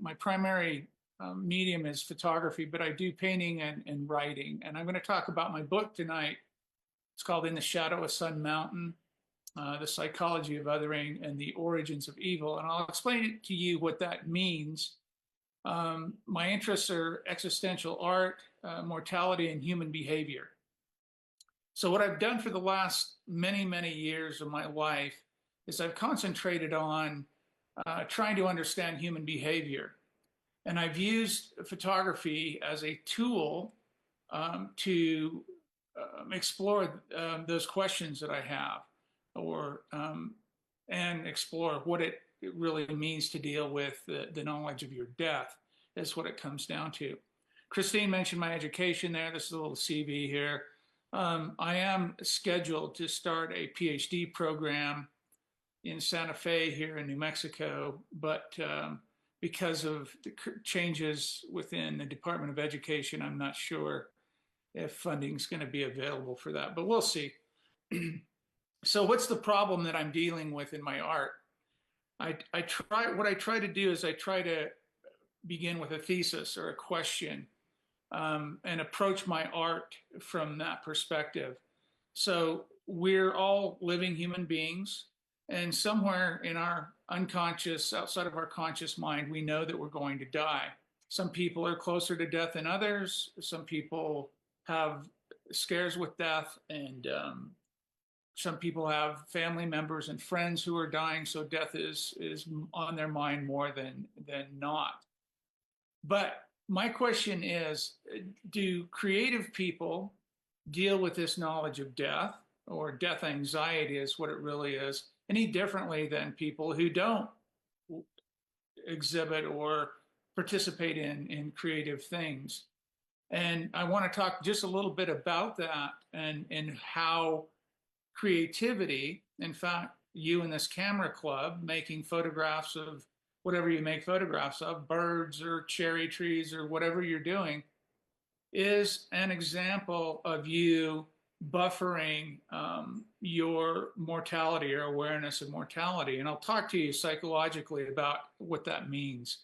My primary medium is photography, but I do painting and writing. And I'm going to talk about my book tonight. It's called In the Shadow of Sun Mountain, The Psychology of Othering and the Origins of Evil. And I'll explain it to you what that means. My interests are existential art, mortality, and human behavior. So what I've done for the last many years of my life is I've concentrated on trying to understand human behavior. And I've used photography as a tool to explore those questions that I have, and explore what it really means to deal with the knowledge of your death, is what it comes down to. Christine mentioned my education there. This is a little CV here. I am scheduled to start a PhD program in Santa Fe here in New Mexico, but because of the changes within the Department of Education, I'm not sure if funding is going to be available for that, but we'll see. So what's the problem that I'm dealing with in my art? What I try to do is I try to begin with a thesis or a question and approach my art from that perspective. So we're all living human beings, and somewhere in our unconscious, outside of our conscious mind, we know that we're going to die. Some people are closer to death than others. Some people have scares with death, and some people have family members and friends who are dying, so death is on their mind more than not. But my question is, do creative people deal with this knowledge of death, or death anxiety is what it really is, any differently than people who don't exhibit or participate in creative things? And I want to talk just a little bit about that and how creativity, in fact, you in this camera club making photographs of whatever you make photographs of, birds or cherry trees or whatever you're doing, is an example of you buffering your mortality or awareness of mortality. And I'll talk to you psychologically about what that means.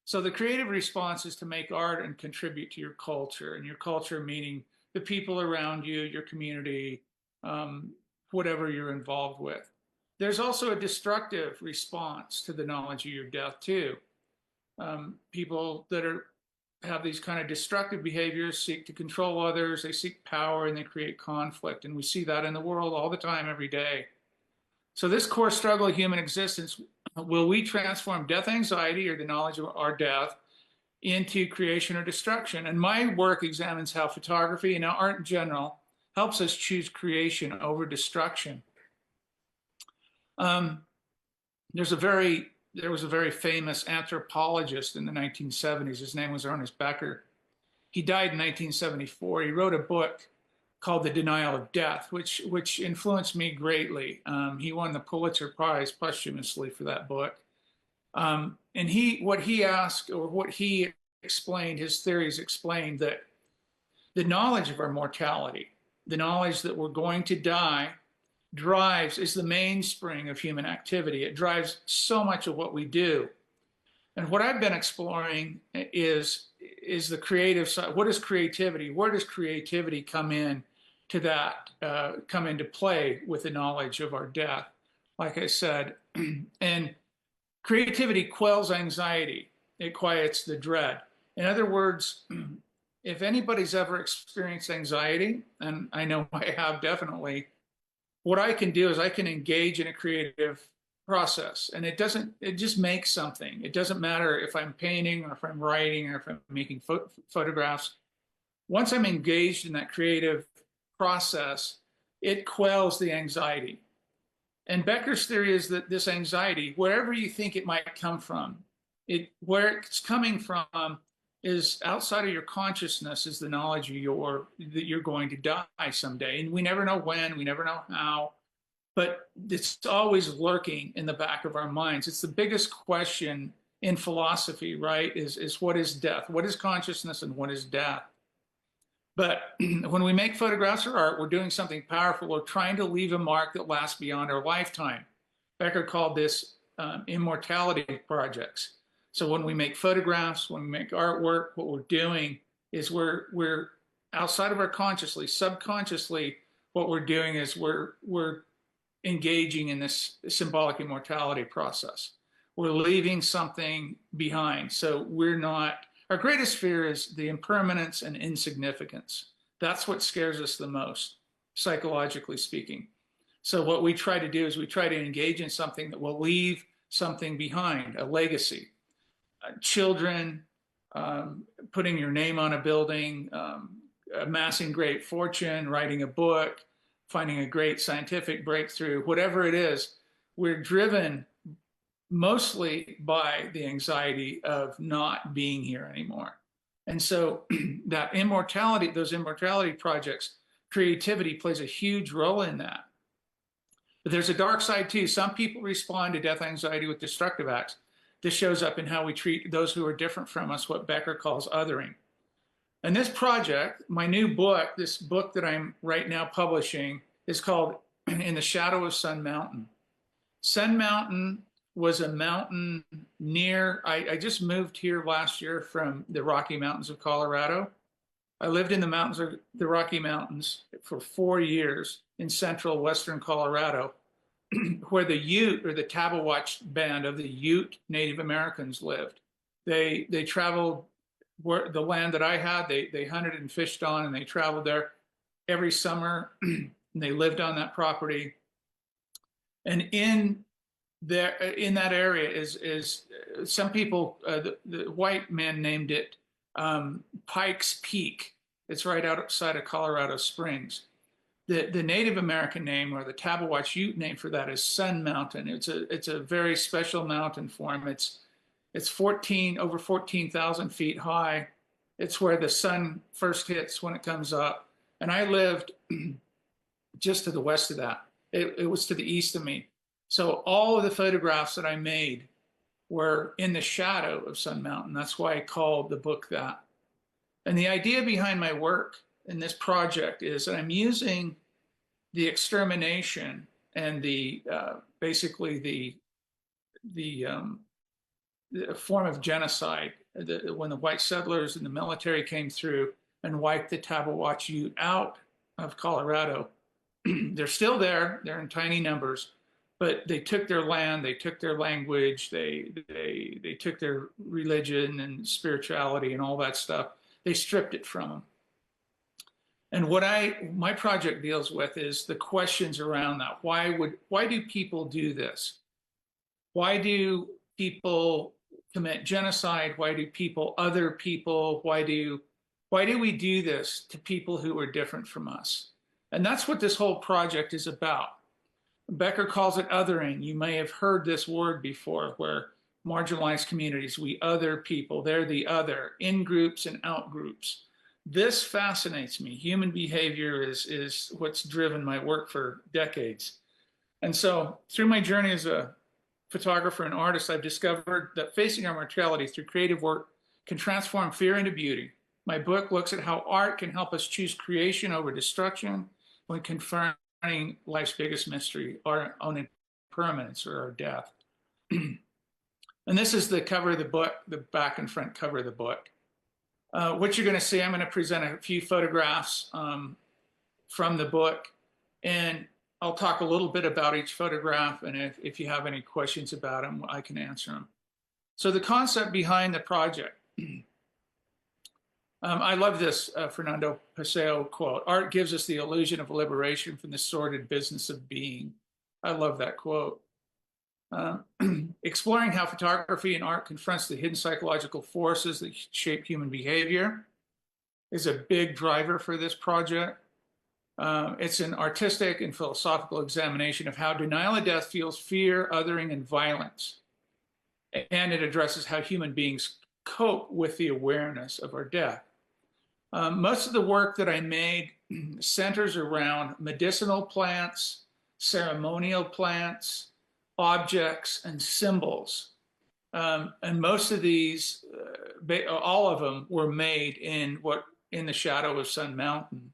So the creative response is to make art and contribute to your culture, and your culture meaning the people around you, your community, whatever you're involved with. There's also a destructive response to the knowledge of your death too. People that have these kind of destructive behaviors seek to control others, they seek power, and they create conflict. And we see that in the world all the time, every day. So this core struggle of human existence, will we transform death anxiety, or the knowledge of our death, into creation or destruction? And my work examines how photography and art in general helps us choose creation over destruction. There was a very famous anthropologist in the 1970s. His name was Ernest Becker. He died in 1974. He wrote a book called The Denial of Death, which influenced me greatly. He won the Pulitzer Prize posthumously for that book. And what he explained, his theories explained that the knowledge of our mortality, the knowledge that we're going to die, is the mainspring of human activity. It drives so much of what we do. And what I've been exploring is the creative side. What is creativity? Where does creativity come into play with the knowledge of our death? Like I said, and creativity quells anxiety. It quiets the dread. In other words, if anybody's ever experienced anxiety, and I know I have definitely, what I can do is I can engage in a creative process, and it just makes something. It doesn't matter if I'm painting or if I'm writing or if I'm making photographs. Once I'm engaged in that creative process, it quells the anxiety. And Becker's theory is that this anxiety, wherever you think it might come from, where it's coming from is outside of your consciousness, is the knowledge that you're going to die someday. And we never know when, we never know how, but it's always lurking in the back of our minds. It's the biggest question in philosophy, right? Is what is death? What is consciousness and what is death? But when we make photographs or art, we're doing something powerful. We're trying to leave a mark that lasts beyond our lifetime. Becker called this immortality projects. So when we make photographs, when we make artwork, what we're doing is we're outside of our consciously, subconsciously, what we're doing is we're engaging in this symbolic immortality process. We're leaving something behind. So we're not, our greatest fear is the impermanence and insignificance. That's what scares us the most, psychologically speaking. So what we try to do is we try to engage in something that will leave something behind, a legacy. Children, putting your name on a building, amassing great fortune, writing a book, finding a great scientific breakthrough, whatever it is, we're driven mostly by the anxiety of not being here anymore. And so that immortality, those immortality projects, creativity plays a huge role in that. But there's a dark side too. Some people respond to death anxiety with destructive acts. This shows up in how we treat those who are different from us, what Becker calls othering. And this project, my new book, this book that I'm right now publishing, is called In the Shadow of Sun Mountain. Sun Mountain was a mountain near, I just moved here last year from the Rocky Mountains of Colorado. I lived in the mountains of the Rocky Mountains for 4 years in central western Colorado, where the Ute or the Tabawatch band of the Ute Native Americans lived. They traveled where the land that I had, they hunted and fished on, and they traveled there every summer. And they lived on that property. And in that area is some people, the white men named it Pikes Peak. It's right outside of Colorado Springs. The Native American name, or the Tabawatch Ute name for that, is Sun Mountain. It's a very special mountain form. It's over 14,000 feet high. It's where the sun first hits when it comes up. And I lived just to the west of that. It was to the east of me. So all of the photographs that I made were in the shadow of Sun Mountain. That's why I called the book that. And the idea behind my work in this project is that I'm using the extermination and the basically the form of genocide when the white settlers and the military came through and wiped the Tabawatch Ute out of Colorado. They're still there. They're in tiny numbers, but they took their land, they took their language, they took their religion and spirituality and all that stuff. They stripped it from them. And what my project deals with is the questions around that. Why do people do this? Why do people commit genocide? Why do people other people? Why do we do this to people who are different from us? And that's what this whole project is about. Becker calls it othering. You may have heard this word before, where marginalized communities, we other people, they're the other, in groups and out groups. This fascinates me. Human behavior is what's driven my work for decades. And so through my journey as a photographer and artist, I've discovered that facing our mortality through creative work can transform fear into beauty. My book looks at how art can help us choose creation over destruction when confronting life's biggest mystery, our own impermanence or our death. And this is the cover of the book, the back and front cover of the book. What you're going to see, I'm going to present a few photographs from the book, and I'll talk a little bit about each photograph, and if you have any questions about them, I can answer them. So the concept behind the project. I love this Fernando Pessoa quote: "Art gives us the illusion of liberation from the sordid business of being." I love that quote. Exploring how photography and art confronts the hidden psychological forces that shape human behavior is a big driver for this project. It's an artistic and philosophical examination of how denial of death fuels fear, othering, and violence. And it addresses how human beings cope with the awareness of our death. Most of the work that I made centers around medicinal plants, ceremonial plants, objects, and symbols. And most of these, all of them, were made in the shadow of Sun Mountain.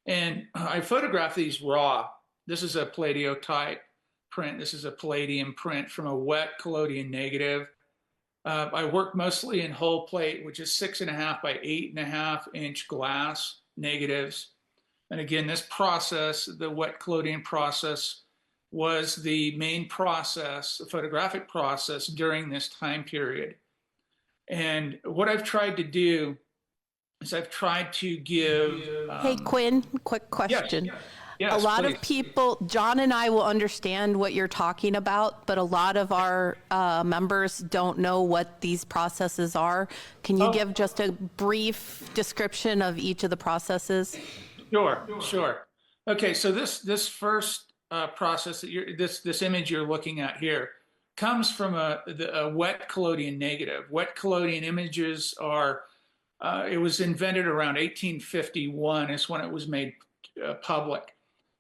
And I photographed these raw. This is a Palladio type print. This is a palladium print from a wet collodion negative. I work mostly in whole plate, which is 6.5 by 8.5 inch glass negatives. And again, this process, the wet collodion process, was the main process, the photographic process during this time period. And what I've tried to do is I've tried to give. Hey, Quinn, quick Yes, question. A yes, lot please. of people, John and I will understand what you're talking about, but a lot of our members don't know what these processes are. Can you give just a brief description of each of the processes? Sure. Okay, so this first process that this image you're looking at here comes from a wet collodion negative. Wet collodion images are it was invented around 1851 is when it was made public.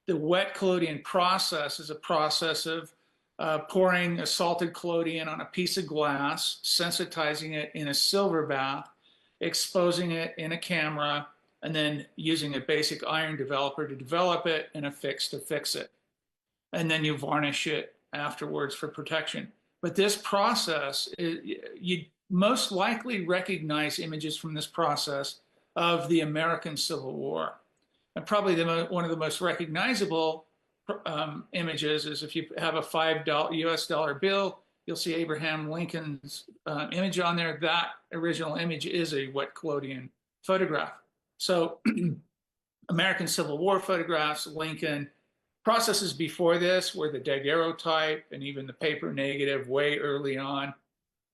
The wet collodion process is a process of pouring a salted collodion on a piece of glass, sensitizing it in a silver bath, exposing it in a camera, and then using a basic iron developer to develop it and a fix to fix it. And then you varnish it afterwards for protection. But this process, you most likely recognize images from this process of the American Civil War. And probably one of the most recognizable images is if you have a $5 US dollar bill, you'll see Abraham Lincoln's image on there. That original image is a wet collodion photograph. So American Civil War photographs, Lincoln. Processes before this were the daguerreotype and even the paper negative way early on.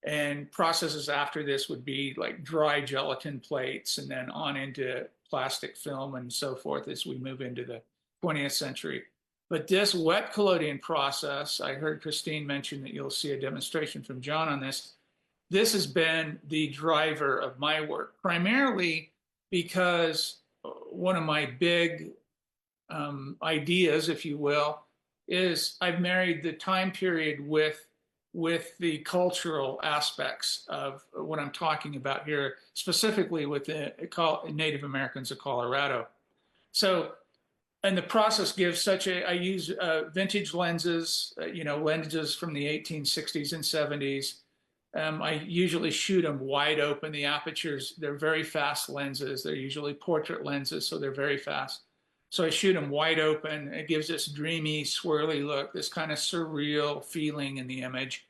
And processes after this would be like dry gelatin plates and then on into plastic film and so forth as we move into the 20th century. But this wet collodion process, I heard Christine mention that you'll see a demonstration from John on this. This has been the driver of my work, primarily because one of my big ideas, if you will, is I've married the time period with the cultural aspects of what I'm talking about here, specifically with the Native Americans of Colorado. So, and the process gives I use vintage lenses, lenses from the 1860s and 70s. I usually shoot them wide open. The apertures, they're very fast lenses. They're usually portrait lenses, so they're very fast. So I shoot them wide open. It gives this dreamy, swirly look, this kind of surreal feeling in the image.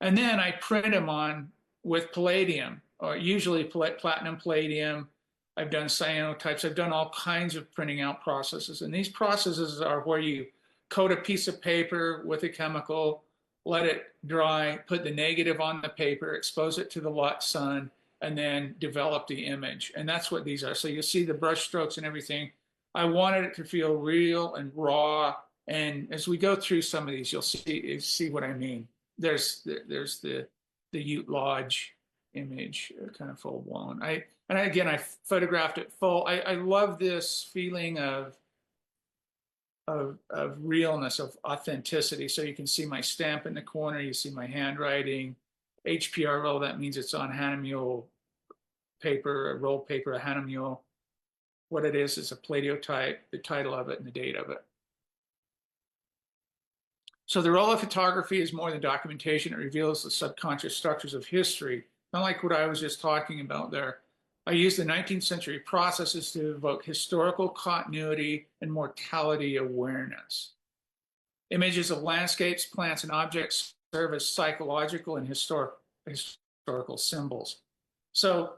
And then I print them on with palladium, or usually platinum palladium. I've done cyanotypes. I've done all kinds of printing out processes. And these processes are where you coat a piece of paper with a chemical, let it dry, put the negative on the paper, expose it to the sun, and then develop the image. And that's what these are. So you see the brush strokes and everything. I wanted it to feel real and raw. And as we go through some of these, you'll see what I mean. There's the Ute Lodge image, kind of full blown. I photographed it full. I love this feeling of realness, of authenticity. So you can see my stamp in the corner. You see my handwriting. HPRO, that means it's on Hahnemühle paper, a rolled paper, a Hahnemühle. What it is a plateotype, the title of it and the date of it. So the role of photography is more than documentation. It reveals the subconscious structures of history. Unlike what I was just talking about there, I use the 19th century processes to evoke historical continuity and mortality awareness. Images of landscapes, plants, and objects serve as psychological and historical symbols. So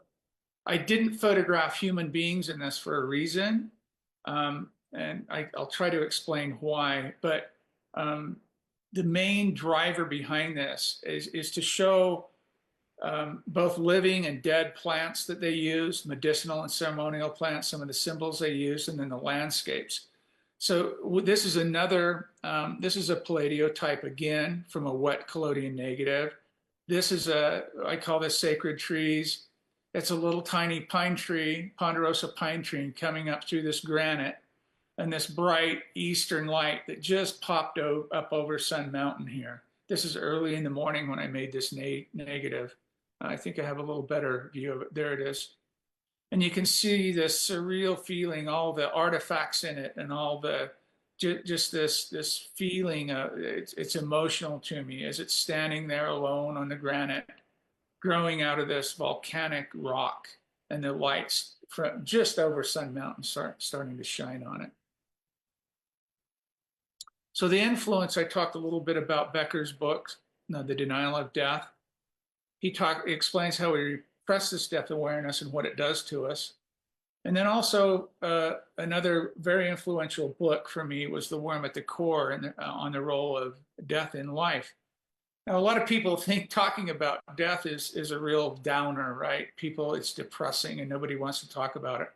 I didn't photograph human beings in this for a reason, and I'll try to explain why. But the main driver behind this is to show both living and dead plants that they use, medicinal and ceremonial plants, some of the symbols they use, and then the landscapes. So this is this is a palladio-type again from a wet collodion negative. This is I call this sacred trees. It's a little tiny pine tree, ponderosa pine tree, coming up through this granite and this bright eastern light that just popped up over Sun Mountain here. This is early in the morning when I made this negative. I think I have a little better view of it. There it is. And you can see this surreal feeling, all the artifacts in it and all the, just this feeling, it's emotional to me as it's standing there alone on the granite. growing out of this volcanic rock, and the lights from just over Sun Mountain starting to shine on it. So the influence, I talked a little bit about Becker's book, The Denial of Death. He explains how we repress this death awareness and what it does to us. And then also another very influential book for me was The Worm at the Core, and on the role of death in life. Now, a lot of people think talking about death is a real downer, right? It's depressing and nobody wants to talk about it.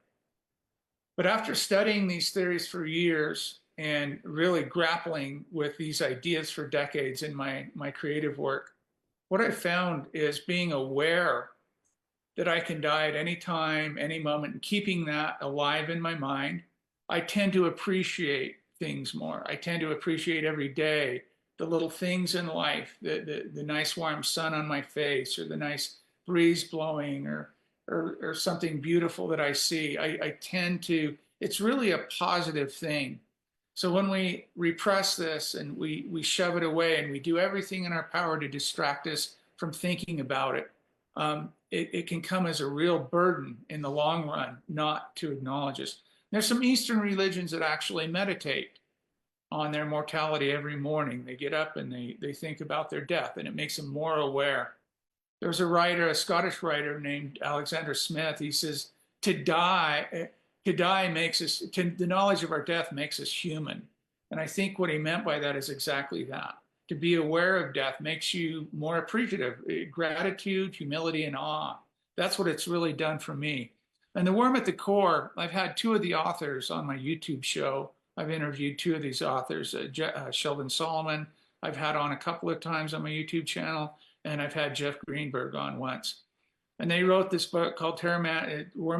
But after studying these theories for years and really grappling with these ideas for decades in my creative work, what I found is being aware that I can die at any time, any moment, and keeping that alive in my mind, I tend to appreciate things more. I tend to appreciate every day, the little things in life, the nice warm sun on my face, or the nice breeze blowing, or something beautiful that I see. I tend to, it's really a positive thing. So when we repress this and we shove it away and we do everything in our power to distract us from thinking about it, it can come as a real burden in the long run not to acknowledge us. There's some Eastern religions that actually meditate on their mortality every morning. They get up and they think about their death, and it makes them more aware. There's a writer, a Scottish writer named Alexander Smith. He says, to die makes us, the knowledge of our death makes us human. And I think what he meant by that is exactly that. To be aware of death makes you more appreciative. Gratitude, humility, and awe. That's what it's really done for me. And The Worm at the Core, I've had two of the authors on my YouTube show. I've interviewed two of these authors, Sheldon Solomon, I've had on a couple of times on my YouTube channel, and I've had Jeff Greenberg on once. And they wrote this book called Worm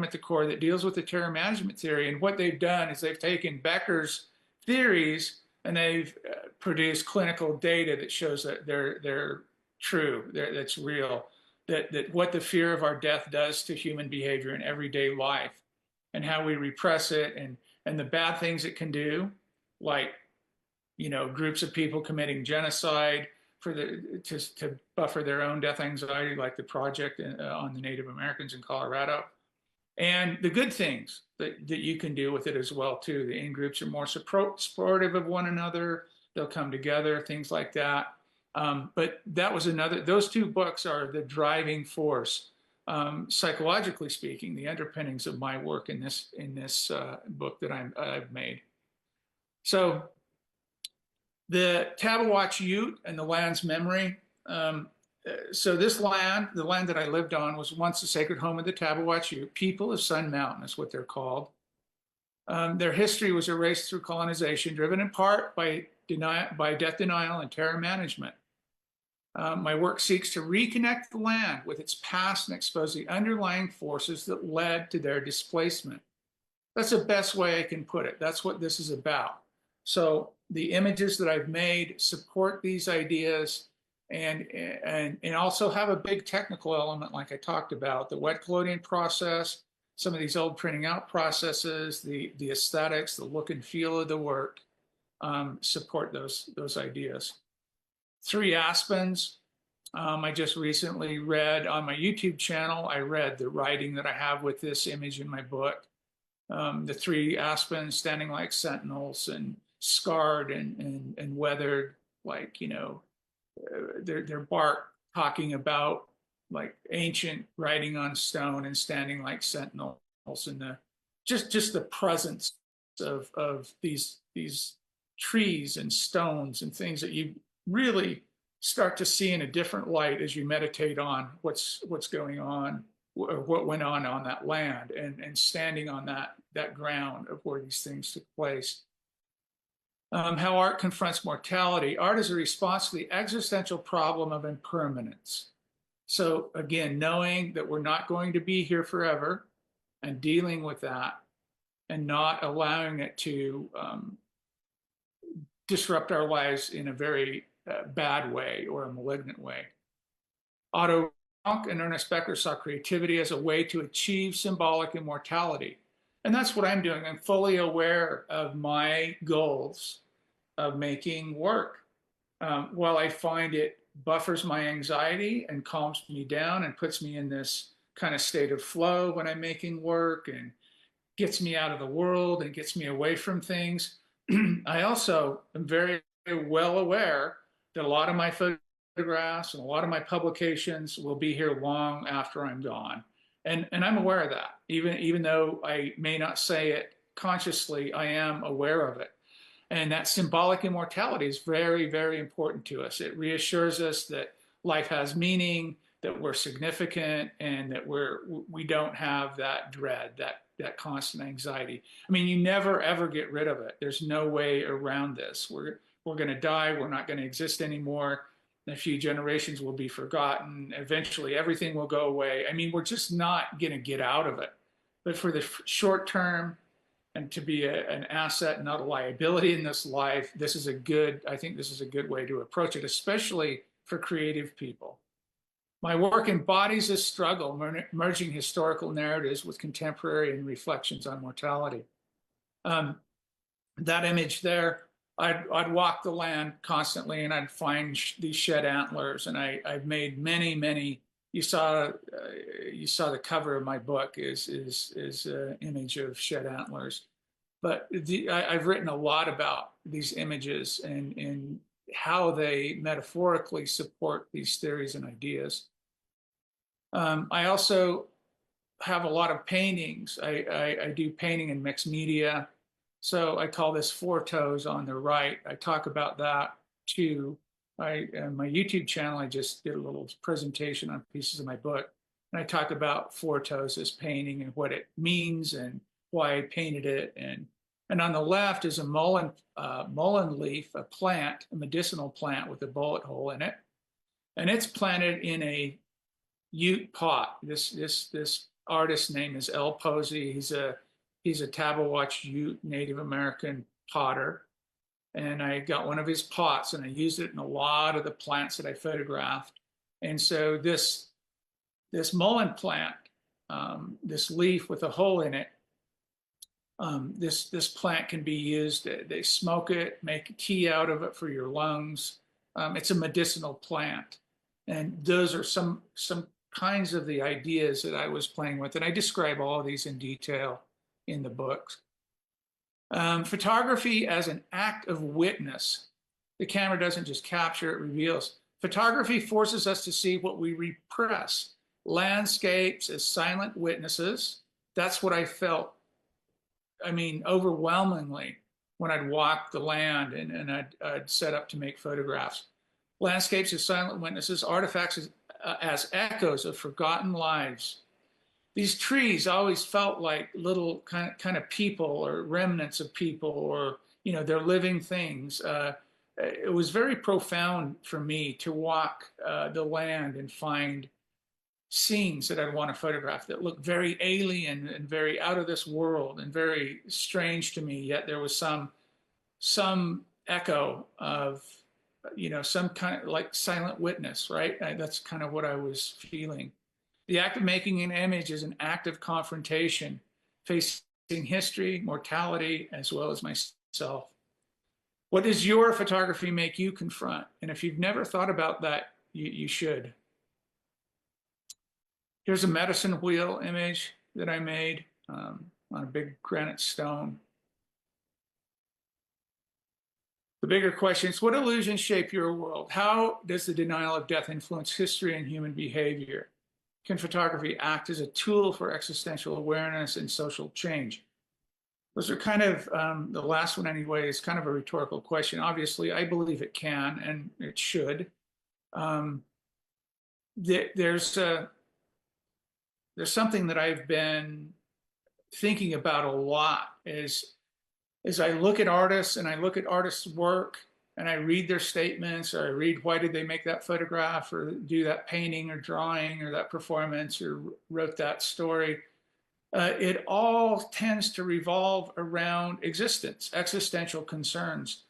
at the Core that deals with the terror management theory. And what they've done is they've taken Becker's theories and they've produced clinical data that shows that they're true, that's real, that what the fear of our death does to human behavior in everyday life, and how we repress it, and the bad things it can do, like, groups of people committing genocide to buffer their own death anxiety, like the project on the Native Americans in Colorado. And the good things that you can do with it as well, too. The in-groups are more supportive of one another. They'll come together, things like that. But that was those two books are the driving force, psychologically speaking, the underpinnings of my work in this book that I've made. So the Tabawatch Ute and the land's memory. So this land, the land that I lived on, was once the sacred home of the Tabawatch Ute. People of Sun Mountain is what they're called. Their history was erased through colonization, driven in part by death denial and terror management. My work seeks to reconnect the land with its past and expose the underlying forces that led to their displacement. That's the best way I can put it. That's what this is about. So the images that I've made support these ideas, and also have a big technical element, like I talked about, the wet collodion process, some of these old printing out processes, the aesthetics, the look and feel of the work support those ideas. 3 Aspens. I just recently read on my YouTube channel, I read the writing that I have with this image in my book. The 3 Aspens standing like sentinels and scarred and weathered, like, their bark talking about like ancient writing on stone and standing like sentinels, and just the presence of these trees and stones and things that you really start to see in a different light as you meditate on what's going on, or what went on that land, and standing on that ground of where these things took place. How art confronts mortality. Art is a response to the existential problem of impermanence. So again, knowing that we're not going to be here forever and dealing with that and not allowing it to disrupt our lives in a very bad way or a malignant way. Otto Rank and Ernest Becker saw creativity as a way to achieve symbolic immortality. And that's what I'm doing. I'm fully aware of my goals of making work. While I find it buffers my anxiety and calms me down and puts me in this kind of state of flow when I'm making work, and gets me out of the world and gets me away from things. I also am very well aware that a lot of my photographs and a lot of my publications will be here long after I'm gone. And I'm aware of that. Even though I may not say it consciously, I am aware of it. And that symbolic immortality is very, very important to us. It reassures us that life has meaning, that we're significant, and that we don't have that dread, that constant anxiety. I mean, you never ever get rid of it. There's no way around this. We're going to die. We're not going to exist anymore. In a few generations, we'll be forgotten. Eventually, everything will go away. I mean, we're just not going to get out of it. But for the short term, and to be an asset, not a liability in this life, I think this is a good way to approach it, especially for creative people. My work embodies this struggle, merging historical narratives with contemporary and reflections on mortality. That image there, I'd walk the land constantly, and I'd find these shed antlers, and I've made many. You saw the cover of my book is an image of shed antlers, but I've written a lot about these images and how they metaphorically support these theories and ideas. I also have a lot of paintings. I do painting in mixed media. So I call this Four Toes on the right. I talk about that too. On my YouTube channel, I just did a little presentation on pieces of my book. And I talk about Four Toes as painting and what it means and why I painted it. And on the left is a mullein leaf, a plant, a medicinal plant with a bullet hole in it. And it's planted in a Ute pot. This artist's name is El Posey. He's a Tabawatch Ute Native American potter. And I got one of his pots and I used it in a lot of the plants that I photographed. And so this mullein plant, this leaf with a hole in it, this plant can be used. They smoke it, make tea out of it for your lungs. It's a medicinal plant. And those are some kinds of the ideas that I was playing with. And I describe all of these in detail in the books. Photography as an act of witness. The camera doesn't just capture, it reveals. Photography forces us to see what we repress. Landscapes as silent witnesses. That's what I felt, I mean, overwhelmingly when I'd walk the land and I'd set up to make photographs. Landscapes as silent witnesses, artifacts as echoes of forgotten lives. These trees always felt like little kind of people or remnants of people, or, you know, they're living things. It was very profound for me to walk the land and find scenes that I'd want to photograph that looked very alien and very out of this world and very strange to me, yet there was some echo of, you know, some kind of like silent witness, right? That's kind of what I was feeling. The act of making an image is an act of confrontation, facing history, mortality, as well as myself. What does your photography make you confront? And if you've never thought about that, you should. Here's a medicine wheel image that I made on a big granite stone. The bigger question is, what illusions shape your world? How does the denial of death influence history and human behavior? Can photography act as a tool for existential awareness and social change? Those are kind of, the last one anyway, is kind of a rhetorical question. Obviously, I believe it can and it should. There's something that I've been thinking about a lot as I look at artists and I look at artists' work and I read their statements, or I read why did they make that photograph or do that painting or drawing or that performance or wrote that story. It all tends to revolve around existence, existential concerns.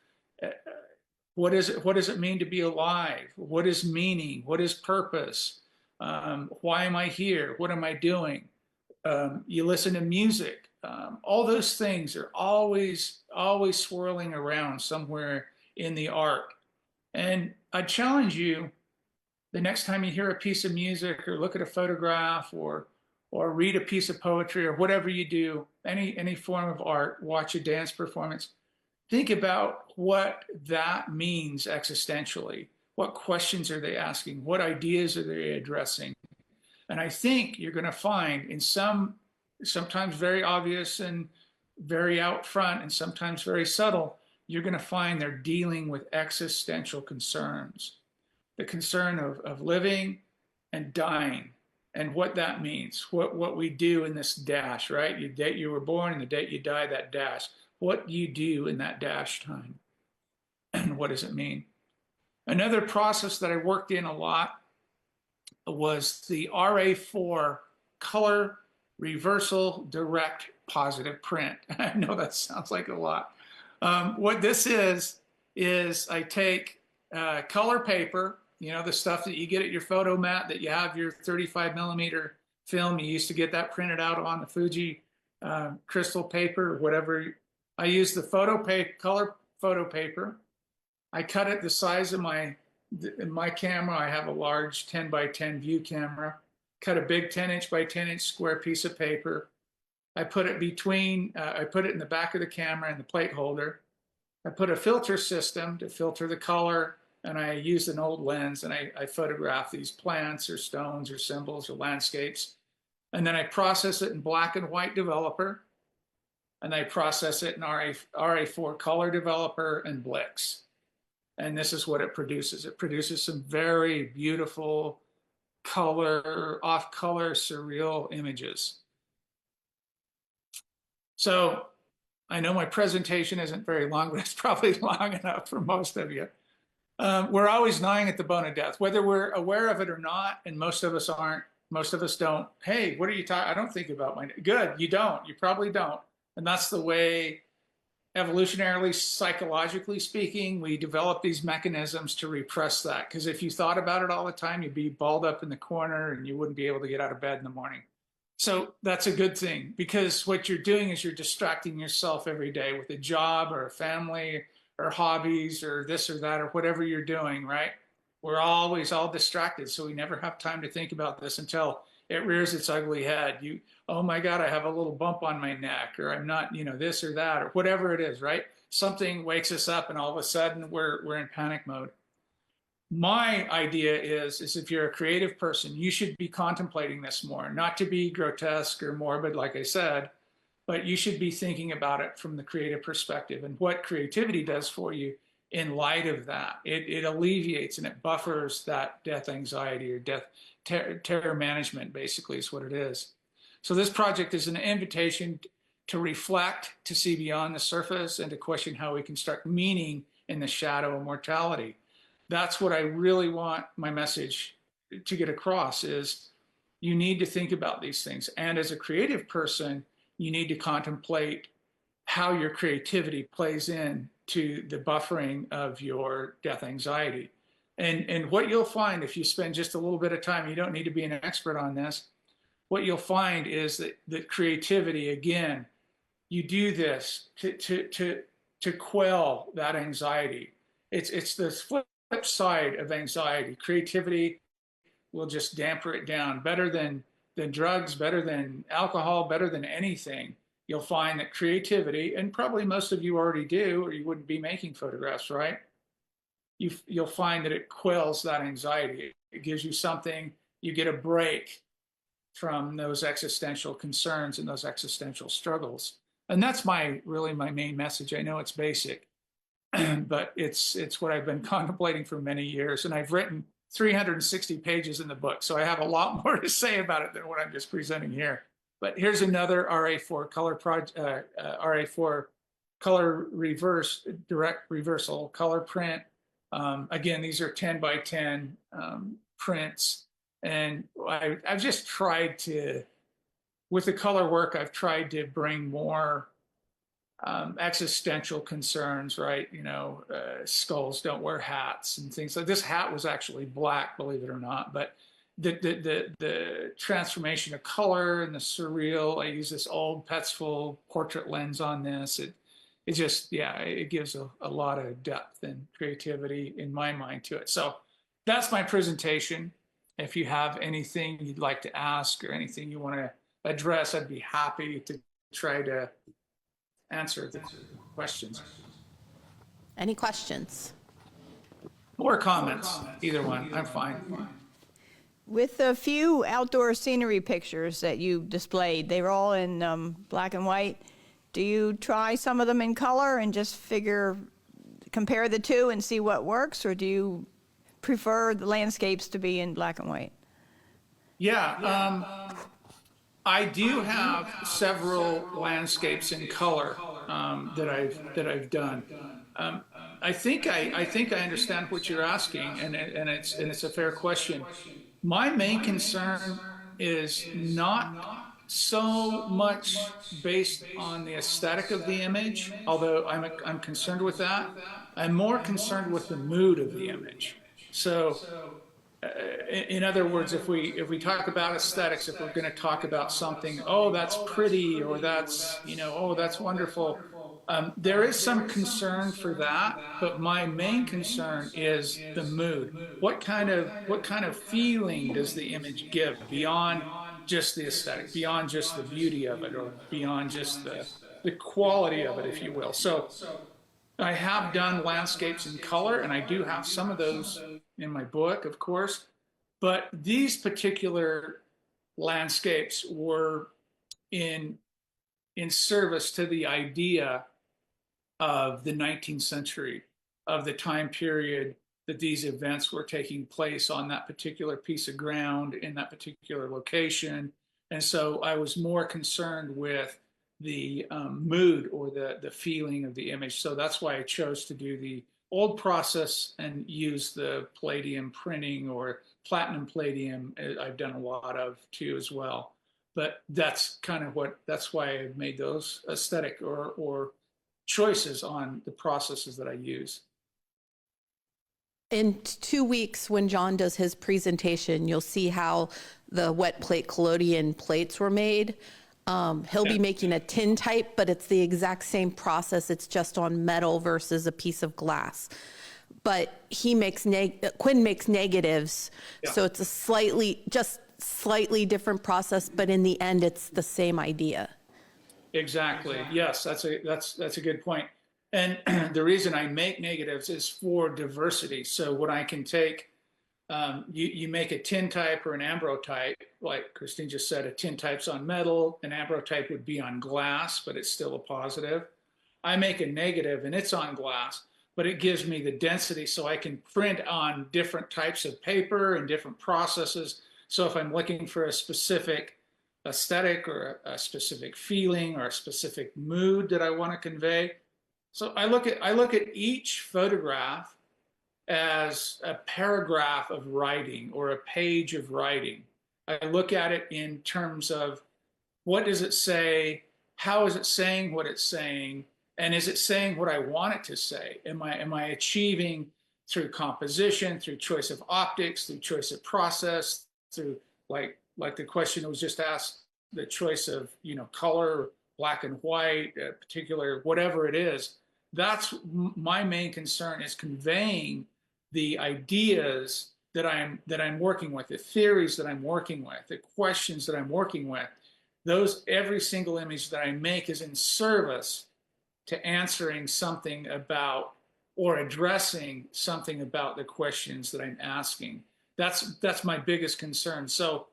What does it mean to be alive? What is meaning? What is purpose? Why am I here? What am I doing? You listen to music. All those things are always swirling around somewhere in the art. And I challenge you the next time you hear a piece of music or look at a photograph or read a piece of poetry or whatever you do, any form of art, watch a dance performance, think about what that means existentially. What questions are they asking? What ideas are they addressing? And I think you're going to find in sometimes very obvious and very out front and sometimes very subtle, you're going to find they're dealing with existential concerns. The concern of living and dying and what that means, what we do in this dash, right? The date you were born and the date you die, that dash. What do you do in that dash time? And what does it mean? Another process that I worked in a lot was the RA4 color reversal direct positive print. I know that sounds like a lot. What this is I take color paper, you know, the stuff that you get at your photo mat that you have your 35 millimeter film. You used to get that printed out on the Fuji crystal paper or whatever. I use the color photo paper. I cut it the size of my camera. I have a large 10 by 10 view camera. Cut a big 10-inch by 10-inch square piece of paper. I put it I put it in the back of the camera and the plate holder. I put a filter system to filter the color, and I use an old lens, and I photograph these plants or stones or symbols or landscapes. And then I process it in black and white developer, and I process it in RA4 color developer and Blix. And this is what it produces. It produces some very beautiful off-color, surreal images. So I know my presentation isn't very long, but it's probably long enough for most of you. We're always gnawing at the bone of death, whether we're aware of it or not, and most of us aren't. Most of us don't. Hey, what are you talking? I don't think about my. Good, you don't. You probably don't. And that's the way, evolutionarily, psychologically speaking, we develop these mechanisms to repress that. Because if you thought about it all the time, you'd be balled up in the corner and you wouldn't be able to get out of bed in the morning. So that's a good thing, because what you're doing is you're distracting yourself every day with a job or a family or hobbies or this or that or whatever you're doing, right? We're always all distracted, so we never have time to think about this until it rears its ugly head. Oh my God, I have a little bump on my neck, or I'm not, this or that, or whatever it is, right? Something wakes us up and all of a sudden we're in panic mode. My idea is if you're a creative person, you should be contemplating this more, not to be grotesque or morbid, like I said, but you should be thinking about it from the creative perspective and what creativity does for you in light of that. It alleviates and it buffers that death anxiety or terror management, basically, is what it is. So this project is an invitation to reflect, to see beyond the surface, and to question how we can start meaning in the shadow of mortality. That's what I really want my message to get across, is you need to think about these things. And as a creative person, you need to contemplate how your creativity plays in to the buffering of your death anxiety. And what you'll find if you spend just a little bit of time, you don't need to be an expert on this, what you'll find is that creativity, again, you do this to quell that anxiety. It's the flip side of anxiety. Creativity will just damper it down. Better than drugs, better than alcohol, better than anything. You'll find that creativity, and probably most of you already do, or you wouldn't be making photographs, right? You'll find that it quells that anxiety. It gives you something, you get a break from those existential concerns and those existential struggles. And that's really my main message. I know it's basic, but it's what I've been contemplating for many years. And I've written 360 pages in the book, so I have a lot more to say about it than what I'm just presenting here. But here's another RA4 RA4 color direct reversal color print. Again, these are 10 by 10 prints. And I've just tried to, with the color work, I've tried to bring more existential concerns, right? Skulls don't wear hats and things like this. Hat was actually black, believe it or not, but the transformation of color and the surreal. I use this old Petzval portrait lens on this. It just, it gives a lot of depth and creativity in my mind to it. So that's my presentation. If you have anything you'd like to ask or anything you want to address, I'd be happy to try to answer the questions. Any questions? Or comments, either one, I'm fine. With the few outdoor scenery pictures that you displayed, they were all in black and white. Do you try some of them in color and just compare the two and see what works, or do you prefer the landscapes to be in black and white? Yeah, I do have several landscapes in color that I've done. I think I understand what you're asking, and it's a fair question. My main concern is not so much based on the aesthetic of the image, although I'm concerned with that. I'm more concerned with the mood of the image. So, in other words, if we talk about aesthetics, if we're going to talk about something, oh, that's pretty, or that's, oh, that's wonderful. There is some concern for that, but my main concern is the mood. What kind of feeling does the image give beyond just the aesthetic, beyond just the beauty of it, or beyond just the quality of it, if you will. So I have done landscapes in color, and I do have some of those in my book, of course. But these particular landscapes were in service to the idea of the 19th century, of the time period that these events were taking place on that particular piece of ground in that particular location. And so I was more concerned with the mood or the feeling of the image. So that's why I chose to do the old process and use the palladium printing or platinum palladium. I've done a lot of too as well. But that's why I made those aesthetic or choices on the processes that I use. In 2 weeks, when John does his presentation, you'll see how the wet plate collodion plates were made. He'll be making a tin type, but it's the exact same process. It's just on metal versus a piece of glass. But he makes Quinn makes negatives, so it's a slightly different process, but in the end, it's the same idea. Exactly. Yes, that's a good point. And the reason I make negatives is for diversity. So when I can take, you make a tin type or an ambrotype, like Christine just said, a tin type's on metal, an ambrotype would be on glass, but it's still a positive. I make a negative and it's on glass, but it gives me the density so I can print on different types of paper and different processes. So if I'm looking for a specific aesthetic or a specific feeling or a specific mood that I want to convey. So I look at each photograph as a paragraph of writing or a page of writing. I look at it in terms of what does it say, how is it saying what it's saying, and is it saying what I want it to say? Am I achieving through composition, through choice of optics, through choice of process, through like the question that was just asked, the choice of, color, black and white, particular, whatever it is. That's my main concern, is conveying the ideas that I'm working with, the theories that I'm working with, the questions that I'm working with. Every single image that I make is in service to answering something about or addressing something about the questions that I'm asking. That's my biggest concern. So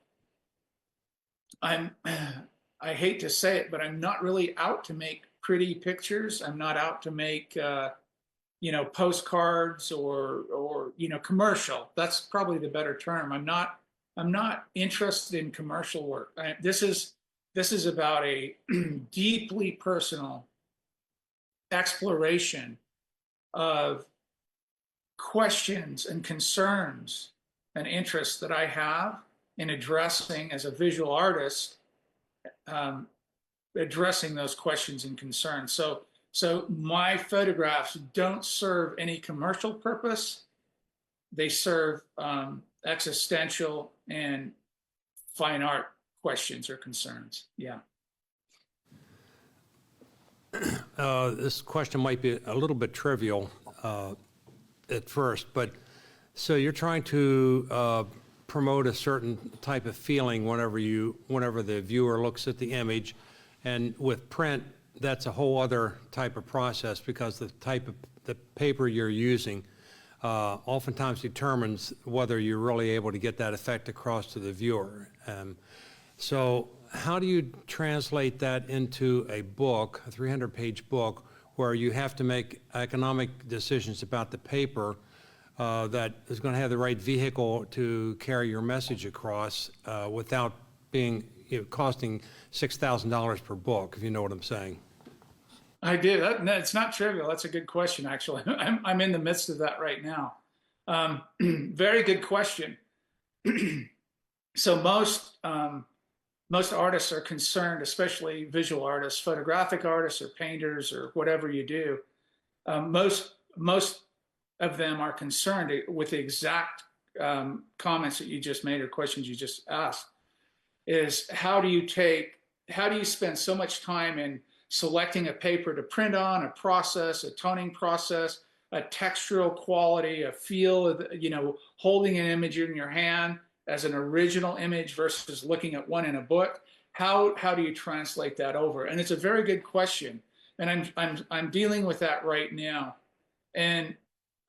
I hate to say it, but I'm not really out to make pretty pictures. I'm not out to make postcards or commercial. That's probably the better term. I'm not interested in commercial work. This is about a deeply personal exploration of questions and concerns and interests that I have in addressing, as a visual artist, addressing those questions and concerns. So my photographs don't serve any commercial purpose. They serve existential and fine art questions or concerns. Yeah. This question might be a little bit trivial at first, but So you're trying to promote a certain type of feeling whenever the viewer looks at the image, and with print, that's a whole other type of process because the type of the paper you're using oftentimes determines whether you're really able to get that effect across to the viewer. So how do you translate that into a book, a 300-page book, where you have to make economic decisions about the paper that is going to have the right vehicle to carry your message across without being costing $6,000 per book, if you know what I'm saying? I do. No, it's not trivial. That's a good question, actually. I'm in the midst of that right now. Very good question. So most artists are concerned, especially visual artists, photographic artists or painters or whatever you do. Most of them are concerned with the exact comments that you just made or questions you just asked, is how do you spend so much time in selecting a paper to print on, a process, a toning process, a textural quality, a feel of, holding an image in your hand as an original image versus looking at one in a book. How do you translate that over? And it's a very good question. And I'm dealing with that right now. And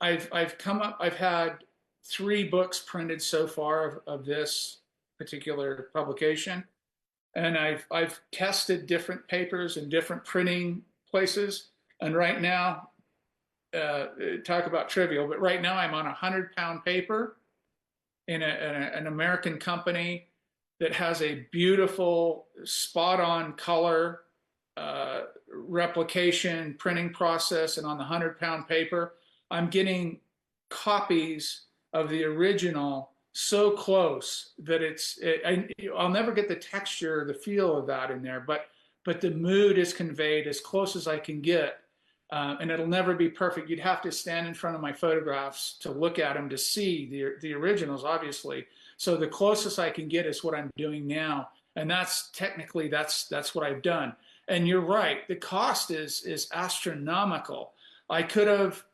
I've had 3 books printed so far of this particular publication. And I've tested different papers in different printing places. And right now, talk about trivial, but right now I'm on a 100-pound paper in an American company that has a beautiful spot-on color replication printing process. And on the 100-pound paper, I'm getting copies of the original so close that I'll never get the texture, the feel of that in there, but the mood is conveyed as close as I can get, and it'll never be perfect. You'd have to stand in front of my photographs to look at them to see the originals, obviously. So the closest I can get is what I'm doing now, and that's what I've done. And you're right, the cost is astronomical. I could have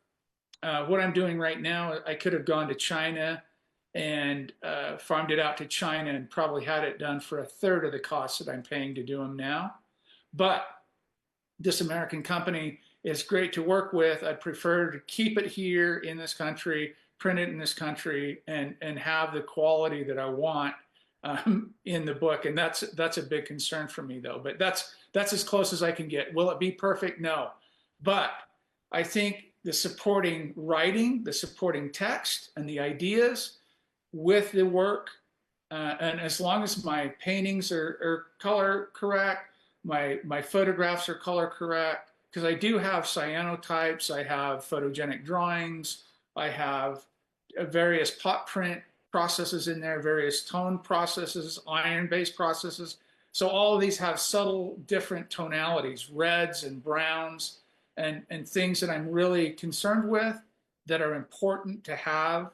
what I'm doing right now, I could have gone to China and farmed it out to China and probably had it done for 1/3 of the cost that I'm paying to do them now. But this American company is great to work with. I'd prefer to keep it here in this country, print it in this country, and have the quality that I want in the book. And that's a big concern for me, though. But that's as close as I can get. Will it be perfect? No. But I think the supporting writing, the supporting text, and the ideas with the work, and as long as my paintings are color correct, my photographs are color correct, because I do have cyanotypes, I have photogenic drawings, I have various pot print processes in there, various tone processes, iron-based processes. So all of these have subtle different tonalities, reds and browns, and things that I'm really concerned with that are important to have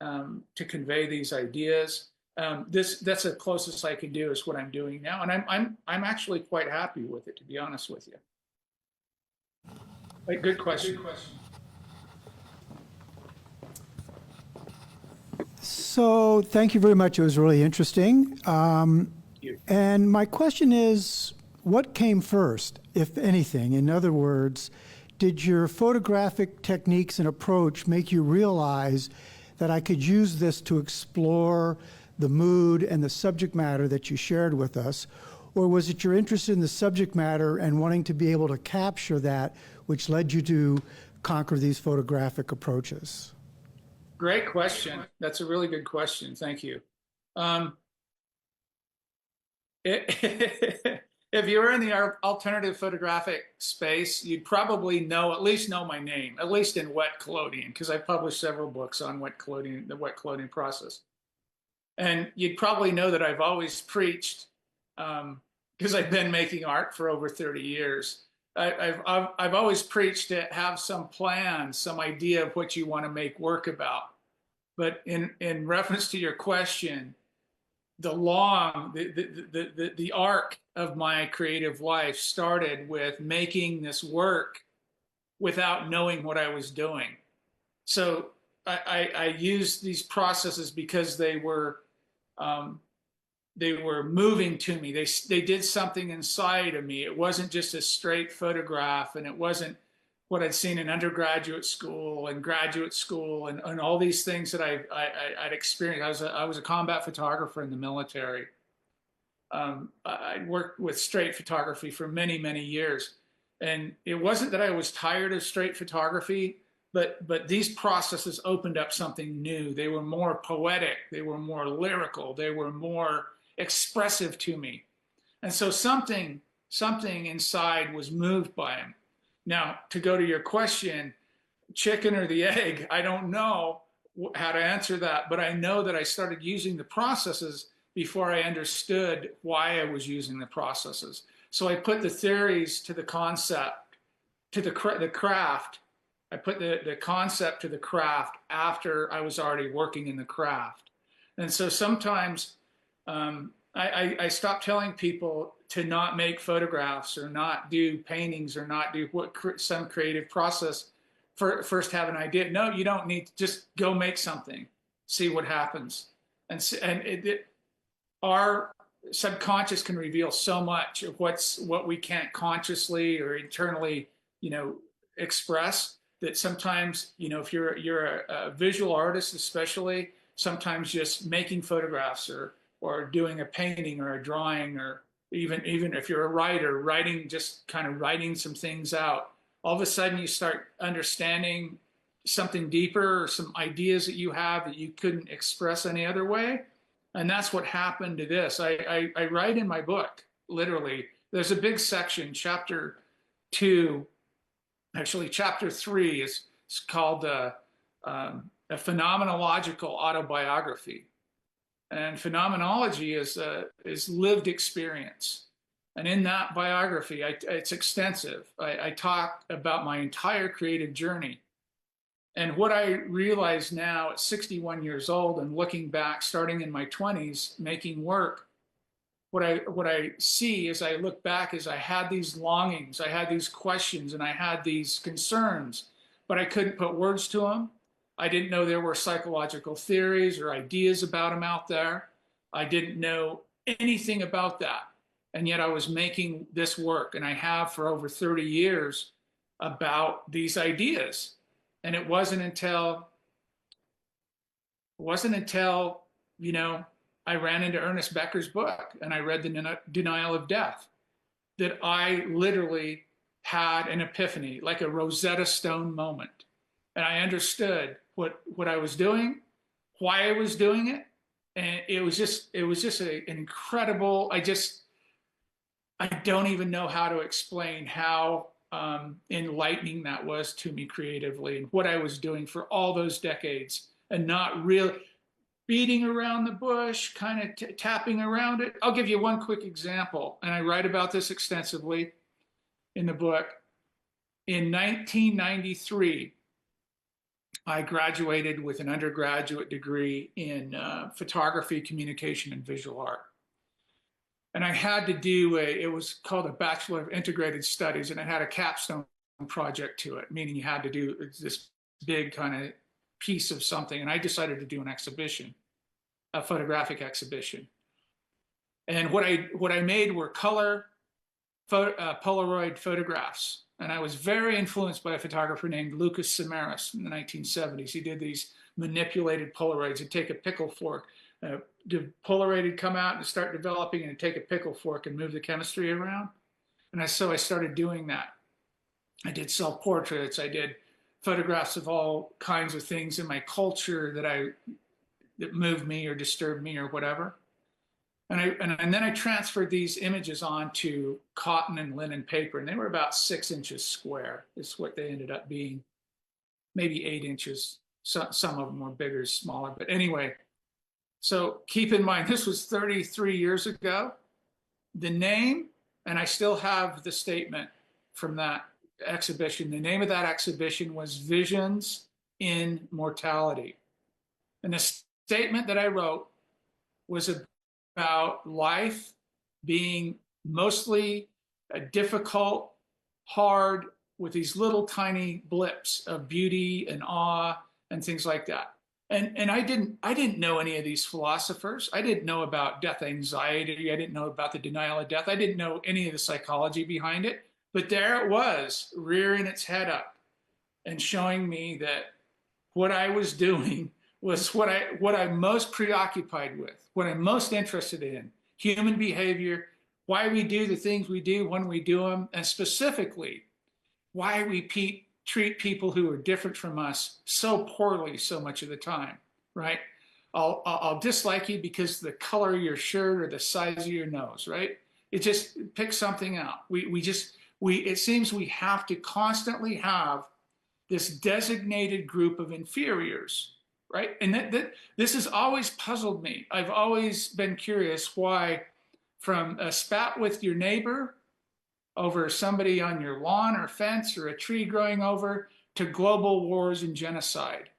to convey these ideas. That's the closest I can do is what I'm doing now, and I'm actually quite happy with it, to be honest with you. Good question. So thank you very much. It was really interesting. And my question is, what came first, if anything? In other words, did your photographic techniques and approach make you realize that I could use this to explore the mood and the subject matter that you shared with us? Or was it your interest in the subject matter and wanting to be able to capture that which led you to conquer these photographic approaches? Great question. That's a really good question. Thank you. If you were in the alternative photographic space, you'd probably at least know my name, at least in wet collodion, because I've published several books on wet collodion, the wet collodion process. And you'd probably know that I've always preached, because I've been making art for over 30 years. I've always preached to have some plan, some idea of what you want to make work about. But in reference to your question, the arc of my creative life started with making this work without knowing what I was doing. So I used these processes because they were moving to me. They did something inside of me. It wasn't just a straight photograph, and it wasn't what I'd seen in undergraduate school and graduate school and all these things that I'd experienced. I was a combat photographer in the military. I worked with straight photography for many, many years. And it wasn't that I was tired of straight photography, but these processes opened up something new. They were more poetic. They were more lyrical. They were more expressive to me. And so something inside was moved by them. Now, to go to your question, chicken or the egg, I don't know how to answer that, but I know that I started using the processes before I understood why I was using the processes. So I put the theories to the concept, to the craft. I put the concept to the craft after I was already working in the craft. And so sometimes I stopped telling people to not make photographs or not do paintings or not do some creative process first have an idea. No, you don't need to, just go make something, see what happens. Our subconscious can reveal so much of what we can't consciously or internally, express, that sometimes, if you're a visual artist, especially, sometimes just making photographs or doing a painting or a drawing, or even if you're a writer, just kind of writing some things out, all of a sudden you start understanding something deeper or some ideas that you have that you couldn't express any other way. And that's what happened to this. I write in my book, literally, there's a big section, chapter 2, actually chapter 3 is called a phenomenological autobiography. And phenomenology is lived experience. And in that biography, it's extensive. I talk about my entire creative journey. And what I realize now at 61 years old and looking back, starting in my 20s, making work, what I see as I look back is I had these longings, I had these questions, and I had these concerns, but I couldn't put words to them. I didn't know there were psychological theories or ideas about them out there. I didn't know anything about that. And yet I was making this work, and I have for over 30 years, about these ideas. And it wasn't until, I ran into Ernest Becker's book and I read The Denial of Death, that I literally had an epiphany, like a Rosetta Stone moment. And I understood what I was doing, why I was doing it. And it was just an incredible, I don't even know how to explain how enlightening that was to me creatively, and what I was doing for all those decades, and not really beating around the bush, kind of tapping around it. I'll give you one quick example, and I write about this extensively in the book. In 1993, I graduated with an undergraduate degree in photography, communication, and visual art. And I had to do it was called a Bachelor of Integrated Studies, and it had a capstone project to it, meaning you had to do this big kind of piece of something. And I decided to do an exhibition, a photographic exhibition. And what I made were color Polaroid photographs. And I was very influenced by a photographer named Lucas Samaras in the 1970s. He did these manipulated Polaroids. He'd take a pickle fork, the Polaroid would come out and start developing, and take a pickle fork and move the chemistry around. And so I started doing that. I did self-portraits. I did photographs of all kinds of things in my culture that moved me or disturbed me or whatever. And then I transferred these images onto cotton and linen paper, and they were about 6 inches square is what they ended up being, maybe 8 inches. Some of them were bigger, smaller, but anyway. So keep in mind, this was 33 years ago. The name, and I still have the statement from that exhibition. The name of that exhibition was Visions in Mortality. And the statement that I wrote was about life being mostly difficult, hard, with these little tiny blips of beauty and awe and things like that. And I didn't know any of these philosophers. I didn't know about death anxiety. I didn't know about the denial of death. I didn't know any of the psychology behind it. But there it was, rearing its head up and showing me that what I was doing was what I'm most preoccupied with, what I'm most interested in, human behavior, why we do the things we do when we do them, and specifically why we treat people who are different from us so poorly so much of the time, right? I'll dislike you because of the color of your shirt or the size of your nose, right? It just pick something out. It seems we have to constantly have this designated group of inferiors, right? And this has always puzzled me. I've always been curious why, from a spat with your neighbor over somebody on your lawn or fence or a tree growing over, to global wars and genocide.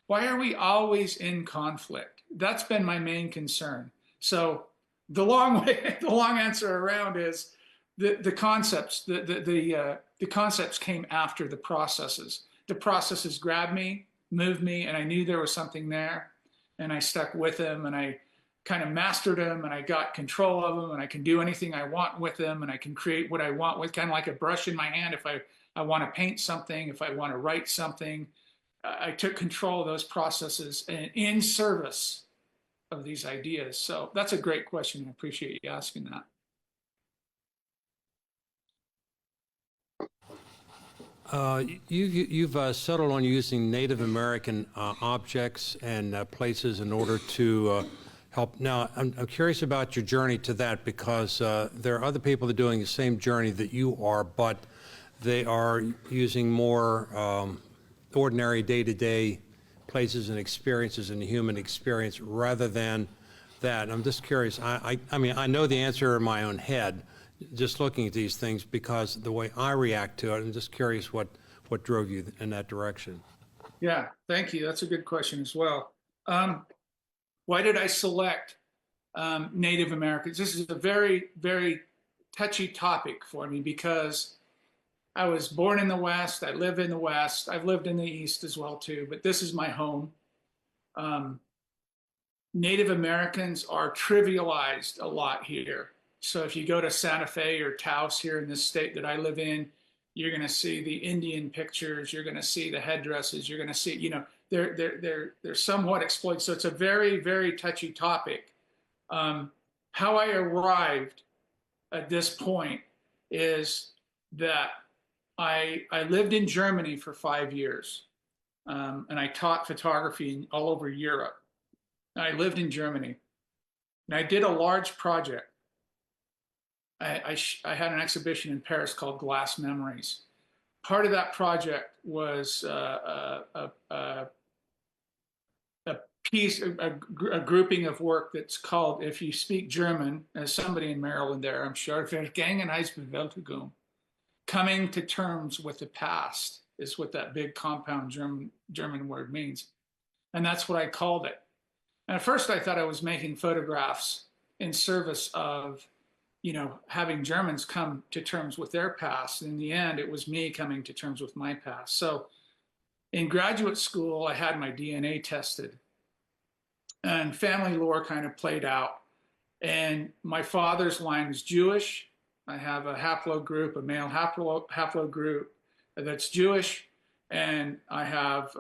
Why are we always in conflict? That's been my main concern. So the long answer around is the concepts. The concepts came after the processes. The processes grabbed me, moved me, and I knew there was something there, and I stuck with them, and I kind of mastered them, and I got control of them, and I can do anything I want with them, and I can create what I want with, kind of like a brush in my hand. If I want to paint something, if I want to write something, I took control of those processes and in service of these ideas. So that's a great question. I appreciate you asking that. You've settled on using Native American objects and places in order to help. Now, I'm curious about your journey to that, because there are other people that are doing the same journey that you are, but they are using more ordinary day-to-day places and experiences and human experience rather than that. I'm just curious. I mean, I know the answer in my own head, just looking at these things, because the way I react to it. I'm just curious what drove you in that direction. Yeah, thank you. That's a good question as well. Why did I select Native Americans? This is a very, very touchy topic for me, because I was born in the West. I live in the West. I've lived in the East as well too, but this is my home. Native Americans are trivialized a lot here. So if you go to Santa Fe or Taos here in this state that I live in, you're going to see the Indian pictures. You're going to see the headdresses. You're going to see, you know, they're somewhat exploited. So it's a very, very touchy topic. How I arrived at this point is that I lived in Germany for 5 years, and I taught photography all over Europe. And I lived in Germany, and I did a large project. I had an exhibition in Paris called Glass Memories. Part of that project was a grouping of work that's called, if you speak German, as somebody in Maryland there, I'm sure, Vergangenheitsbewältigung. Coming to terms with the past is what that big compound German word means. And that's what I called it. And at first I thought I was making photographs in service of, you know, having Germans come to terms with their past. In the end, it was me coming to terms with my past. So in graduate school, I had my DNA tested, and family lore kind of played out. And my father's line is Jewish. I have a haplogroup, a male haplogroup that's Jewish. And I have,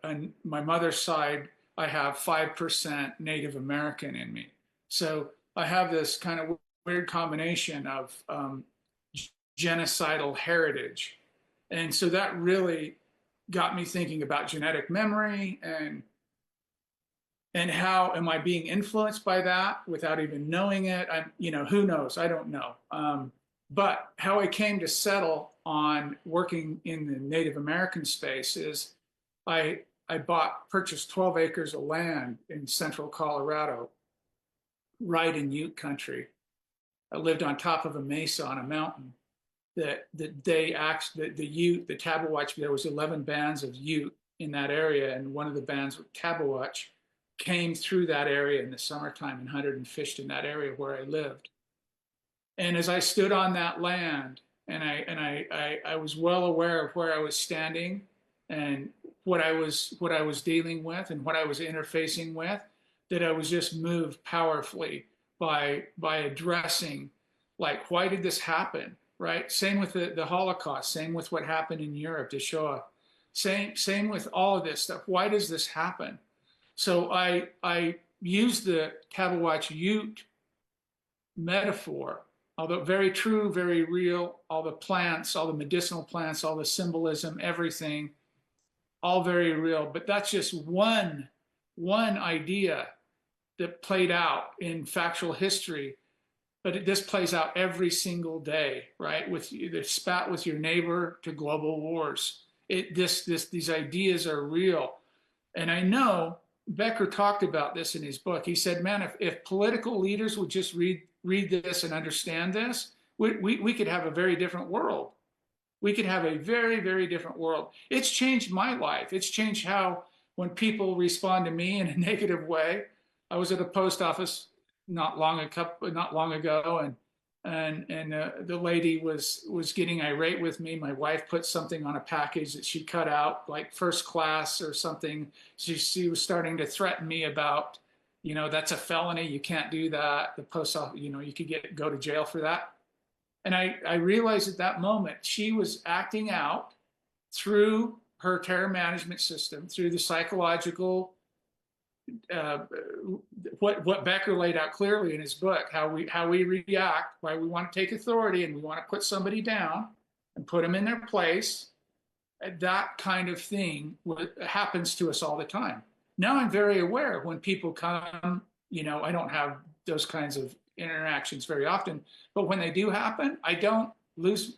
on my mother's side, I have 5% Native American in me. So I have this kind of weird combination of genocidal heritage. And so that really got me thinking about genetic memory and how am I being influenced by that without even knowing it? You know, who knows? I don't know. But how I came to settle on working in the Native American space is I purchased 12 acres of land in central Colorado, right in Ute country. I lived on top of a mesa on a mountain. The Ute, the Tabawatch, there was 11 bands of Ute in that area, and one of the bands, Tabawatch, came through that area in the summertime and hunted and fished in that area where I lived. And as I stood on that land, and I was well aware of where I was standing and what I was dealing with and what I was interfacing with, that I was just moved powerfully by addressing, like, why did this happen, right? Same with the Holocaust, same with what happened in Europe, the Shoah, same with all of this stuff. Why does this happen? So I use the cattle watch Ute metaphor, although very true, very real, all the plants, all the medicinal plants, all the symbolism, everything, all very real. But that's just one idea that played out in factual history. But this plays out every single day, right? With the spat with your neighbor to global wars. These ideas are real. And I know Becker talked about this in his book. He said, man, if political leaders would just read this and understand this, we could have a very different world. We could have a very, very different world. It's changed my life. It's changed how, when people respond to me in a negative way. I was at a post office not long ago, and the lady was getting irate with me. My wife put something on a package that she cut out, like first class or something. She was starting to threaten me about, that's a felony. You can't do that. The post office, you could go to jail for that. And I realized at that moment she was acting out through her terror management system, through the psychological, what Becker laid out clearly in his book, how we react, why we want to take authority and we want to put somebody down and put them in their place. That kind of thing happens to us all the time. Now I'm very aware when people come, I don't have those kinds of interactions very often, but when they do happen, I don't lose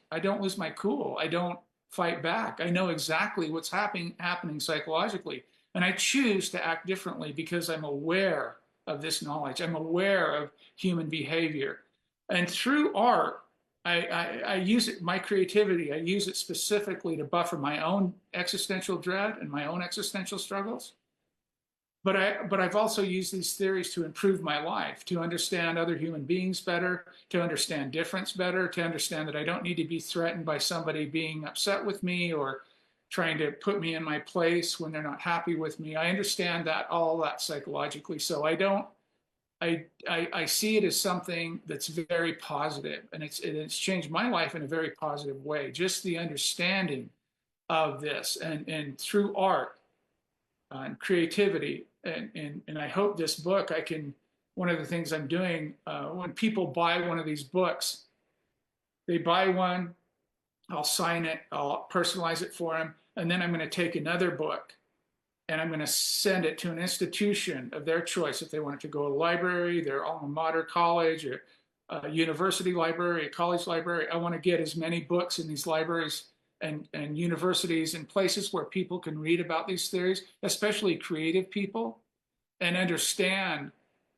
my cool. I don't fight back. I know exactly what's happening psychologically. And I choose to act differently because I'm aware of this knowledge. I'm aware of human behavior. And through art, I use it, my creativity, I use it specifically to buffer my own existential dread and my own existential struggles. But I've also used these theories to improve my life, to understand other human beings better, to understand difference better, to understand that I don't need to be threatened by somebody being upset with me or trying to put me in my place when they're not happy with me. I understand all that psychologically. So I see it as something that's very positive, and it's changed my life in a very positive way. Just the understanding of this, and through art and creativity, and I hope this book, one of the things I'm doing, when people buy one of these books, they buy one, I'll sign it, I'll personalize it for them, and then I'm going to take another book and I'm going to send it to an institution of their choice. If they want it to go to a library, their alma mater college, or a university library, a college library, I want to get as many books in these libraries and universities and places where people can read about these theories, especially creative people, and understand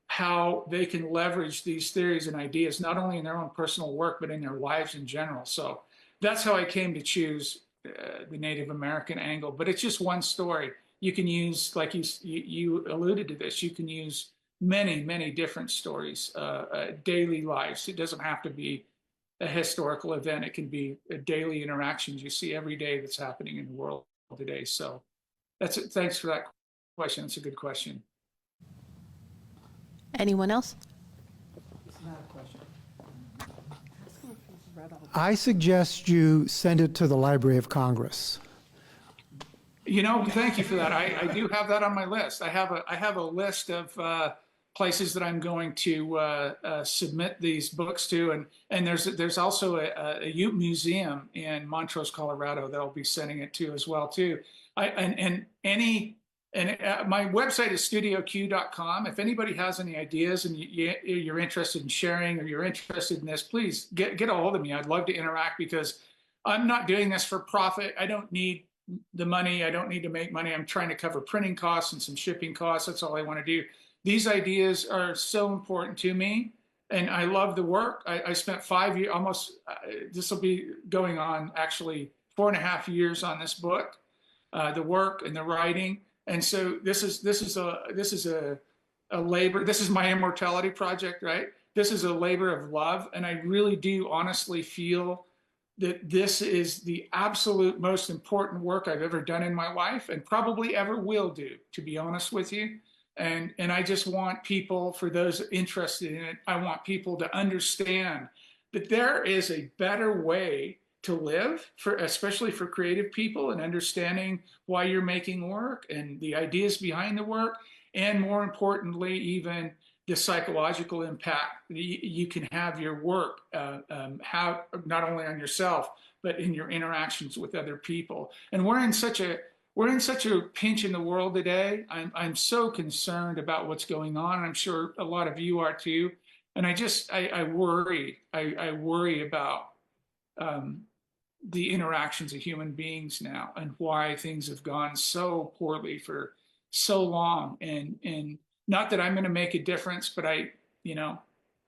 how they can leverage these theories and ideas, not only in their own personal work, but in their lives in general. So that's how I came to choose the Native American angle. But it's just one story. You can use, like you alluded to this, you can use many, many different stories, daily lives. It doesn't have to be a historical event. It can be daily interactions you see every day that's happening in the world today. So that's it. Thanks for that question. It's a good question. Anyone else? I suggest you send it to the Library of Congress. Thank you for that. I do have that on my list. I have a list of places that I'm going to submit these books to, and there's also a Ute museum in Montrose, Colorado that I'll be sending it to as well too. My website is studioq.com. If anybody has any ideas and you're interested in sharing, or you're interested in this, please get a hold of me. I'd love to interact, because I'm not doing this for profit. I don't need the money. I don't need to make money. I'm trying to cover printing costs and some shipping costs. That's all I want to do. These ideas are so important to me, and I love the work. I spent 5 years, almost, this will be going on actually 4.5 years on this book, the work and the writing. And so this is a labor. This is my immortality project, right? This is a labor of love, and I really do honestly feel that this is the absolute most important work I've ever done in my life and probably ever will do, to be honest with you. And I just want people, for those interested in it, I want people to understand that there is a better way to live, for especially for creative people, and understanding why you're making work and the ideas behind the work, and more importantly, even the psychological impact you can have your work have, not only on yourself but in your interactions with other people. And we're in such a pinch in the world today. I'm so concerned about what's going on, and I'm sure a lot of you are too. And I worry. I worry about the interactions of human beings now, and why things have gone so poorly for so long. And not that I'm going to make a difference, but I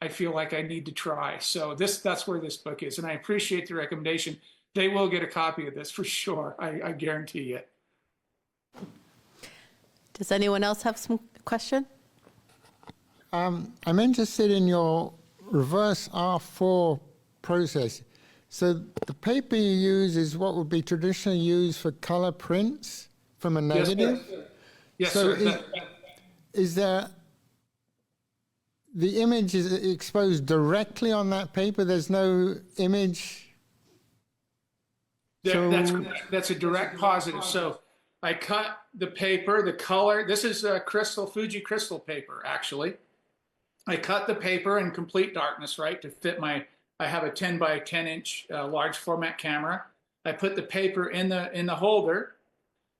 feel like I need to try. So that's where this book is, and I appreciate the recommendation. They will get a copy of this for sure. I guarantee it. Does anyone else have some question? I'm interested in your reverse R4 process. So the paper you use is what would be traditionally used for color prints from a negative? Yes, so sir. Is there, the image is exposed directly on that paper? There's no image? That's a direct positive. So I cut the paper, the color. This is a Fuji crystal paper, actually. I cut the paper in complete darkness, right, to fit I have a 10 by 10 inch large format camera. I put the paper in the holder.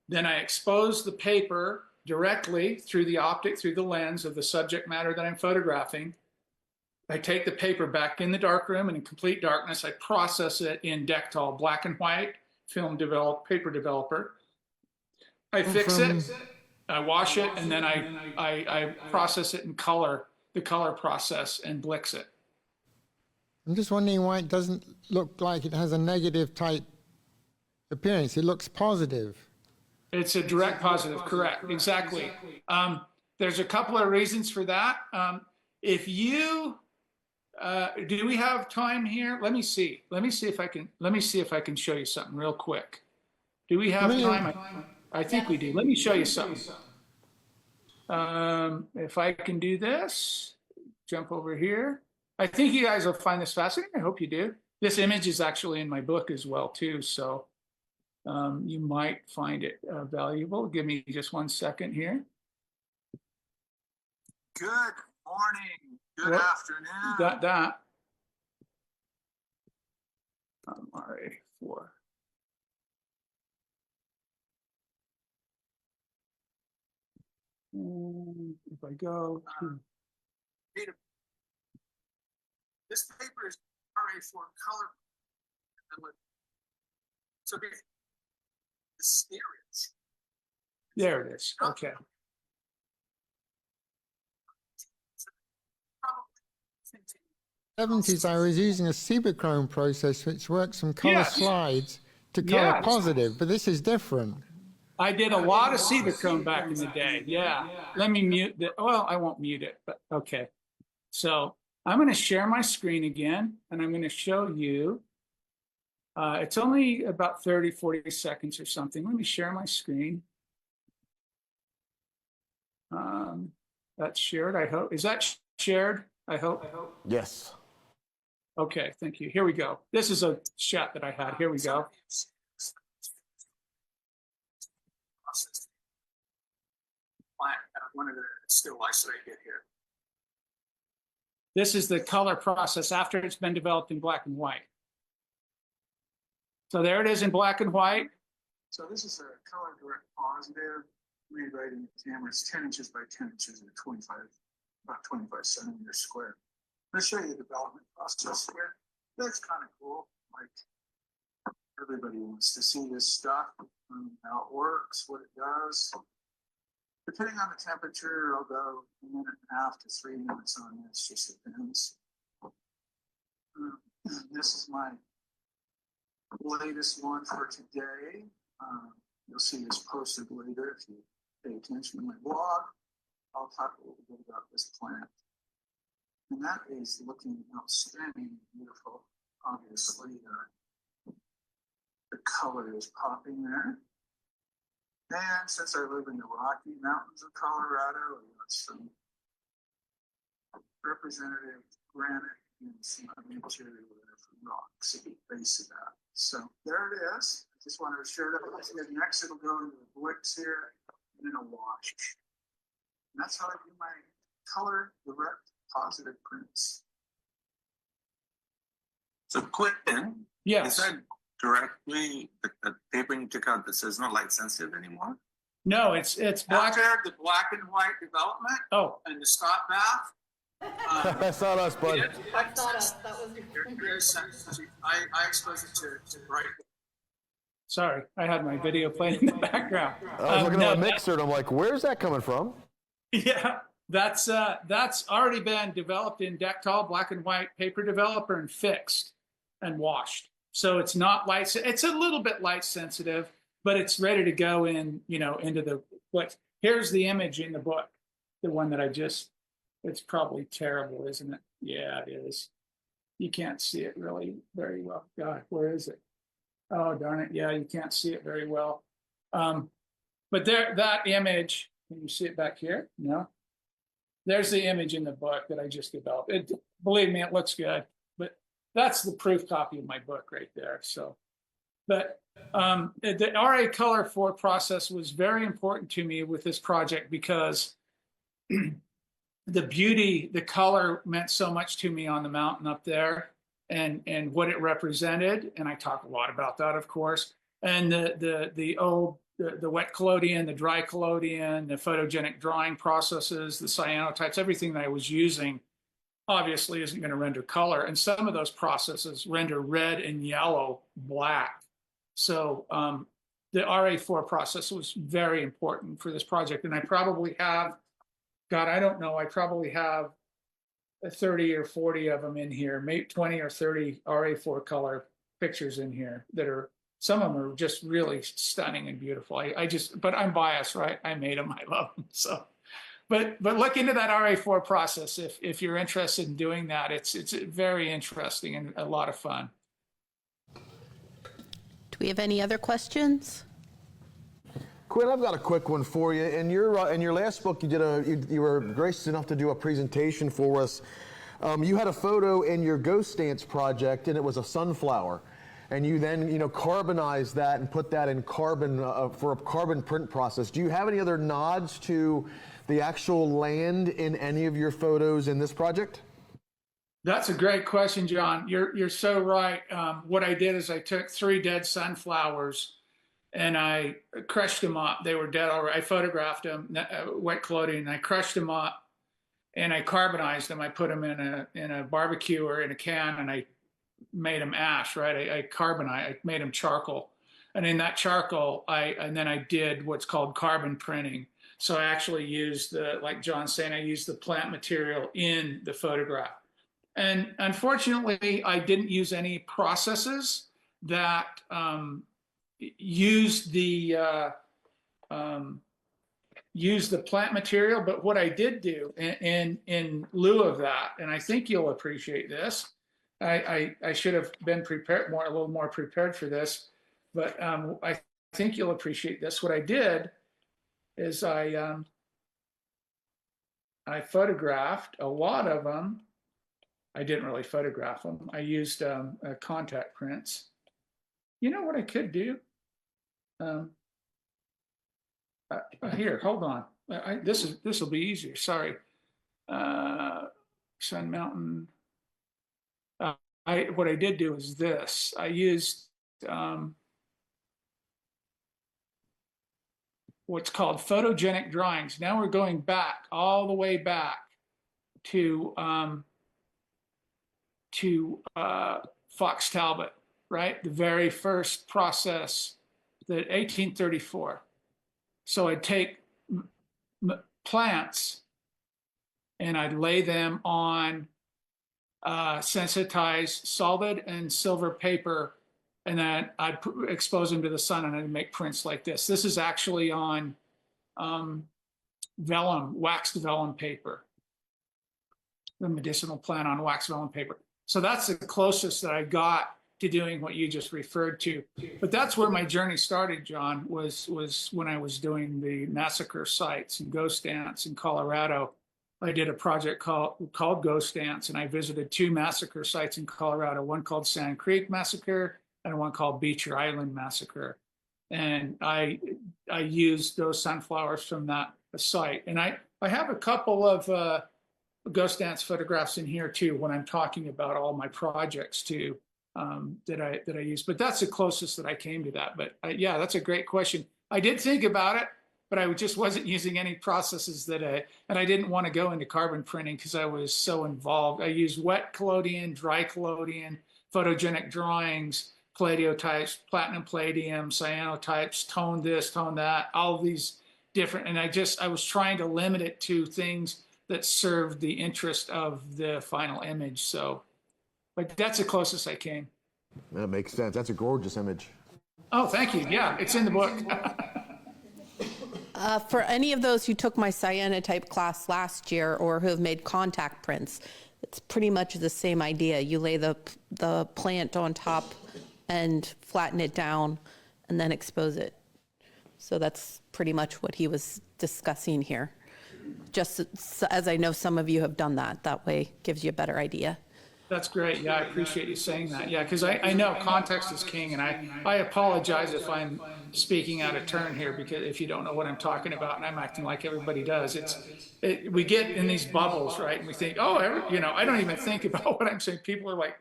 Then I expose the paper directly through the optic, through the lens of the subject matter that I'm photographing. I take the paper back in the darkroom, and in complete darkness, I process it in Dectal black and white paper developer. I fix it, I wash it, and then I process it in color, the color process, and blix it. I'm just wondering why it doesn't look like it has a negative type appearance. It looks positive. It's a direct positive, correct, exactly. There's a couple of reasons for that. If you, do we have time here? Let me see if I can show you something real quick. Do we have time? I think we do. Let me show you something. If I can do this, jump over here. I think you guys will find this fascinating. I hope you do. This image is actually in my book as well too, so you might find it valuable. Give me just 1 second here. Good morning. Good afternoon. Got that. RA4. And if I go to this paper is RA4 color. So the series. there it is. Okay. In the 70s, I was using a Cibachrome process which works from color slides to color positive, but this is different. I did a lot of Cibachrome back in the day. Yeah. Let me mute the, well, I won't mute it, but okay. So I'm going to share my screen again, and I'm going to show you. It's only about 30, 40 seconds or something. Let me share my screen. That's shared, I hope. Is that shared? I hope. Yes. Okay, thank you. Here we go. This is a shot that I had. Here we go. One of the still life that I get here. This is the color process after it's been developed in black and white. So there it is in black and white. So this is a color direct positive made right in the camera. It's 10 inches by 10 inches and about 25 centimeters square. Let's show you the development process here. That's kind of cool. Like everybody wants to see this stuff, how it works, what it does. Depending on the temperature, I'll go 1.5 to 3 minutes on this, just depends. This is my latest one for today. You'll see this posted later if you pay attention to my blog. I'll talk a little bit about this plant. And that is looking outstanding, beautiful, obviously. color is popping there. And since I live in the Rocky Mountains of Colorado, I got some representative granite and some material there from rocks at the base of that. So there it is. I just wanted to share that with you. Next, it'll go into the bricks here and then a wash. And that's how I do my color direct positive prints. So Quinn, Yes. is that directly the paper you took out that says not light sensitive anymore? No, it's black. After the black and white development Oh, and the Scott bath. That's not us, bud. That's not us. That was very sensitive. I expose it to bright. sorry. I had my video playing in the background. I was looking no, at a mixer and I'm like, where's that coming from? Yeah, that's already been developed in Dectal, black and white paper developer, and fixed and washed. So it's not light. It's a little bit light sensitive, but it's ready to go in. Into the what? Here's the image in the book, the one that I just. It's probably terrible, isn't it? Yeah, it is. You can't see it really very well. God, where is it? Oh, darn it. Yeah, you can't see it very well. But there, that image, can you see it back here? No. There's the image in the book that I just developed. Believe me, it looks good. But that's the proof copy of my book right there. So, but the RA Color 4 process was very important to me with this project because the beauty, the color meant so much to me on the mountain up there, and what it represented. And I talk a lot about that, of course. And the wet collodion, the dry collodion, the photogenic drawing processes, the cyanotypes, everything that I was using obviously isn't going to render color. And some of those processes render red and yellow black. So the RA4 process was very important for this project. And I probably have, God, I don't know, I probably have 30 or 40 of them in here, maybe 20 or 30 RA4 color pictures in here that are, some of them are just really stunning and beautiful. But I'm biased, right? I made them, I love them. So, but look into that RA4 process if you're interested in doing that. It's very interesting and a lot of fun. Do we have any other questions? Quinn, I've got a quick one for you. In your last book, you were gracious enough to do a presentation for us. You had a photo in your Ghost Dance project, and it was a sunflower. And you then, carbonized that and put that in carbon for a carbon print process. Do you have any other nods to the actual land in any of your photos in this project? That's a great question, John. You're so right. What I did is I took 3 dead sunflowers and I crushed them up. They were dead already. I photographed them, wet collodion, and I crushed them up and I carbonized them. I put them in a barbecue or in a can, and I made them ash, right? I made them charcoal. And in that charcoal, then I did what's called carbon printing. So I actually used like John's saying, I used the plant material in the photograph. And unfortunately, I didn't use any processes that use the plant material. But what I did do in lieu of that, and I think you'll appreciate this, I should have been a little more prepared for this, but I think you'll appreciate this. What I did is I photographed a lot of them. I didn't really photograph them. I used contact prints. You know what I could do? Here, hold on. This will be easier. Sorry. Sun Mountain. What I did do is this. I used what's called photogenic drawings. Now we're going back, all the way back to Fox Talbot, right? The very first process, the 1834. So I'd take plants and I'd lay them on sensitized solid and silver paper, and then I'd expose them to the sun and I'd make prints like this. This is actually on vellum, waxed vellum paper, the medicinal plant on waxed vellum paper. So that's the closest that I got to doing what you just referred to. But that's where my journey started, John, was when I was doing the massacre sites and ghost dance in Colorado. I did a project called Ghost Dance, and I visited 2 massacre sites in Colorado, one called Sand Creek Massacre and one called Beecher Island Massacre. And I used those sunflowers from that site. And I have a couple of ghost dance photographs in here too, when I'm talking about all my projects too, that I use. But that's the closest that I came to that. But yeah, that's a great question. I did think about it, but I just wasn't using any processes and I didn't want to go into carbon printing because I was so involved. I used wet collodion, dry collodion, photogenic drawings, palladioptypes, platinum palladium, cyanotypes, tone this, tone that, all of these different. And I was trying to limit it to things that served the interest of the final image. So, like, that's the closest I came. That makes sense. That's a gorgeous image. Oh, thank you. Yeah, it's in the book. For any of those who took my cyanotype class last year or who have made contact prints, it's pretty much the same idea. You lay the plant on top and flatten it down and then expose it. So that's pretty much what he was discussing here. Just as I know some of you have done that. That way gives you a better idea. That's great. Yeah, I appreciate you saying that. Yeah, because I know context is king, and I apologize if I'm speaking out of turn here, because if you don't know what I'm talking about and I'm acting like everybody does, we get in these bubbles, right? And we think, oh, I don't even think about what I'm saying. People are like,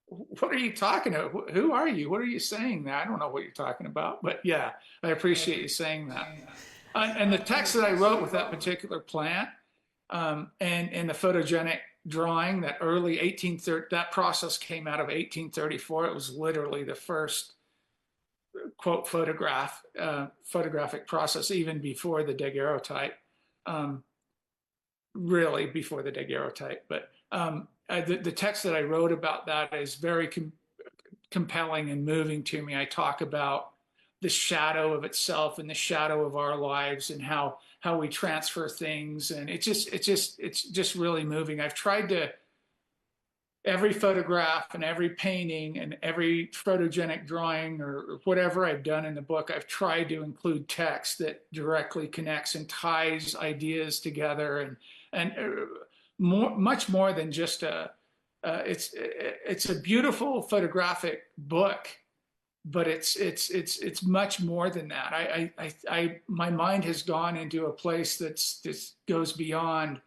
what are you talking about? Who are you? What are you saying there? I don't know what you're talking about. But yeah, I appreciate you saying that. And the text that I wrote with that particular plant and the photogenic drawing, that early 1830, that process came out of 1834. It was literally the first quote photographic process, even before the daguerreotype, really before the daguerreotype. But the text that I wrote about that is very compelling and moving to me. I talk about the shadow of itself and the shadow of our lives and how we transfer things. And it's just really moving. I've tried to, every photograph and every painting and every photogenic drawing or whatever I've done in the book, I've tried to include text that directly connects and ties ideas together, and much more than just it's a beautiful photographic book, but it's much more than that. My mind has gone into a place that goes beyond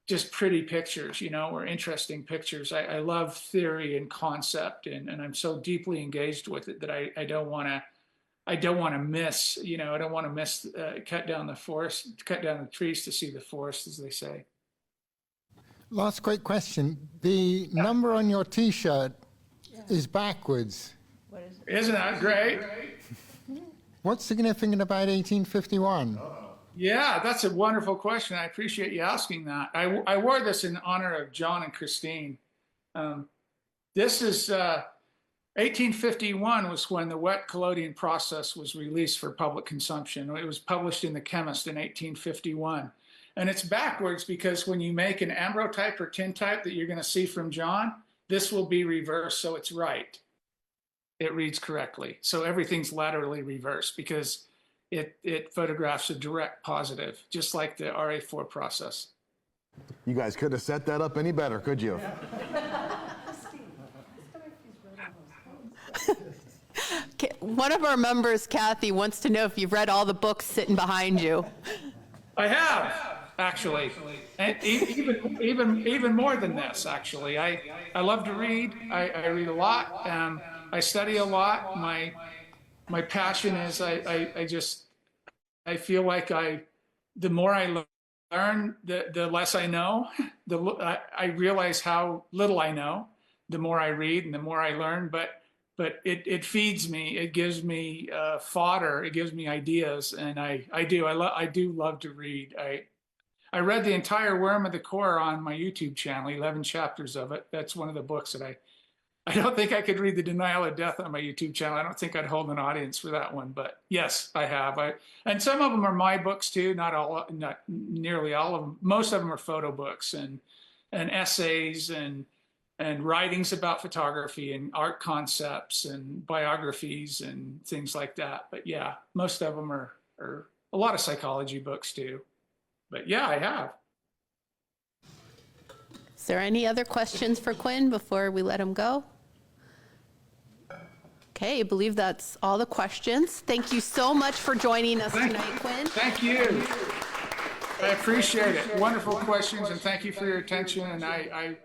just pretty pictures, or interesting pictures. I love theory and concept, and I'm so deeply engaged with it that I don't want to miss, I don't want to miss, cut down the trees to see the forest, as they say. Last quick question. The number on your T-shirt is backwards. What is it? Isn't that great? What's significant about 1851? Yeah, that's a wonderful question. I appreciate you asking that. I wore this in honor of John and Christine. This is 1851 was when the wet collodion process was released for public consumption. It was published in The Chemist in 1851. And it's backwards because when you make an ambrotype or tintype that you're going to see from John, this will be reversed, so it's right. It reads correctly. So everything's laterally reversed because it photographs a direct positive, just like the RA4 process. You guys couldn't have set that up any better, could you? One of our members, Kathy, wants to know if you've read all the books sitting behind you. I have, actually, and even more than this. Actually, I love to read. I read a lot. I study a lot. My passion is I feel like the more I learn, the less I know. I realize how little I know. The more I read and the more I learn, but it feeds me. It gives me fodder. It gives me ideas, and I do love to read. I read the entire Worm of the Core on my YouTube channel, 11 chapters of it. That's one of the books that I don't think I could read The Denial of Death on my YouTube channel. I don't think I'd hold an audience for that one, but yes, I have. And some of them are my books too. Not nearly all of them. Most of them are photo books and essays and and writings about photography and art concepts and biographies and things like that. But yeah, most of them are a lot of psychology books too. But yeah, I have. Is there any other questions for Quinn before we let him go? Okay, I believe that's all the questions. Thank you so much for joining us tonight, Quinn. Thank you. I appreciate it. Wonderful questions, and thank you for your attention. And I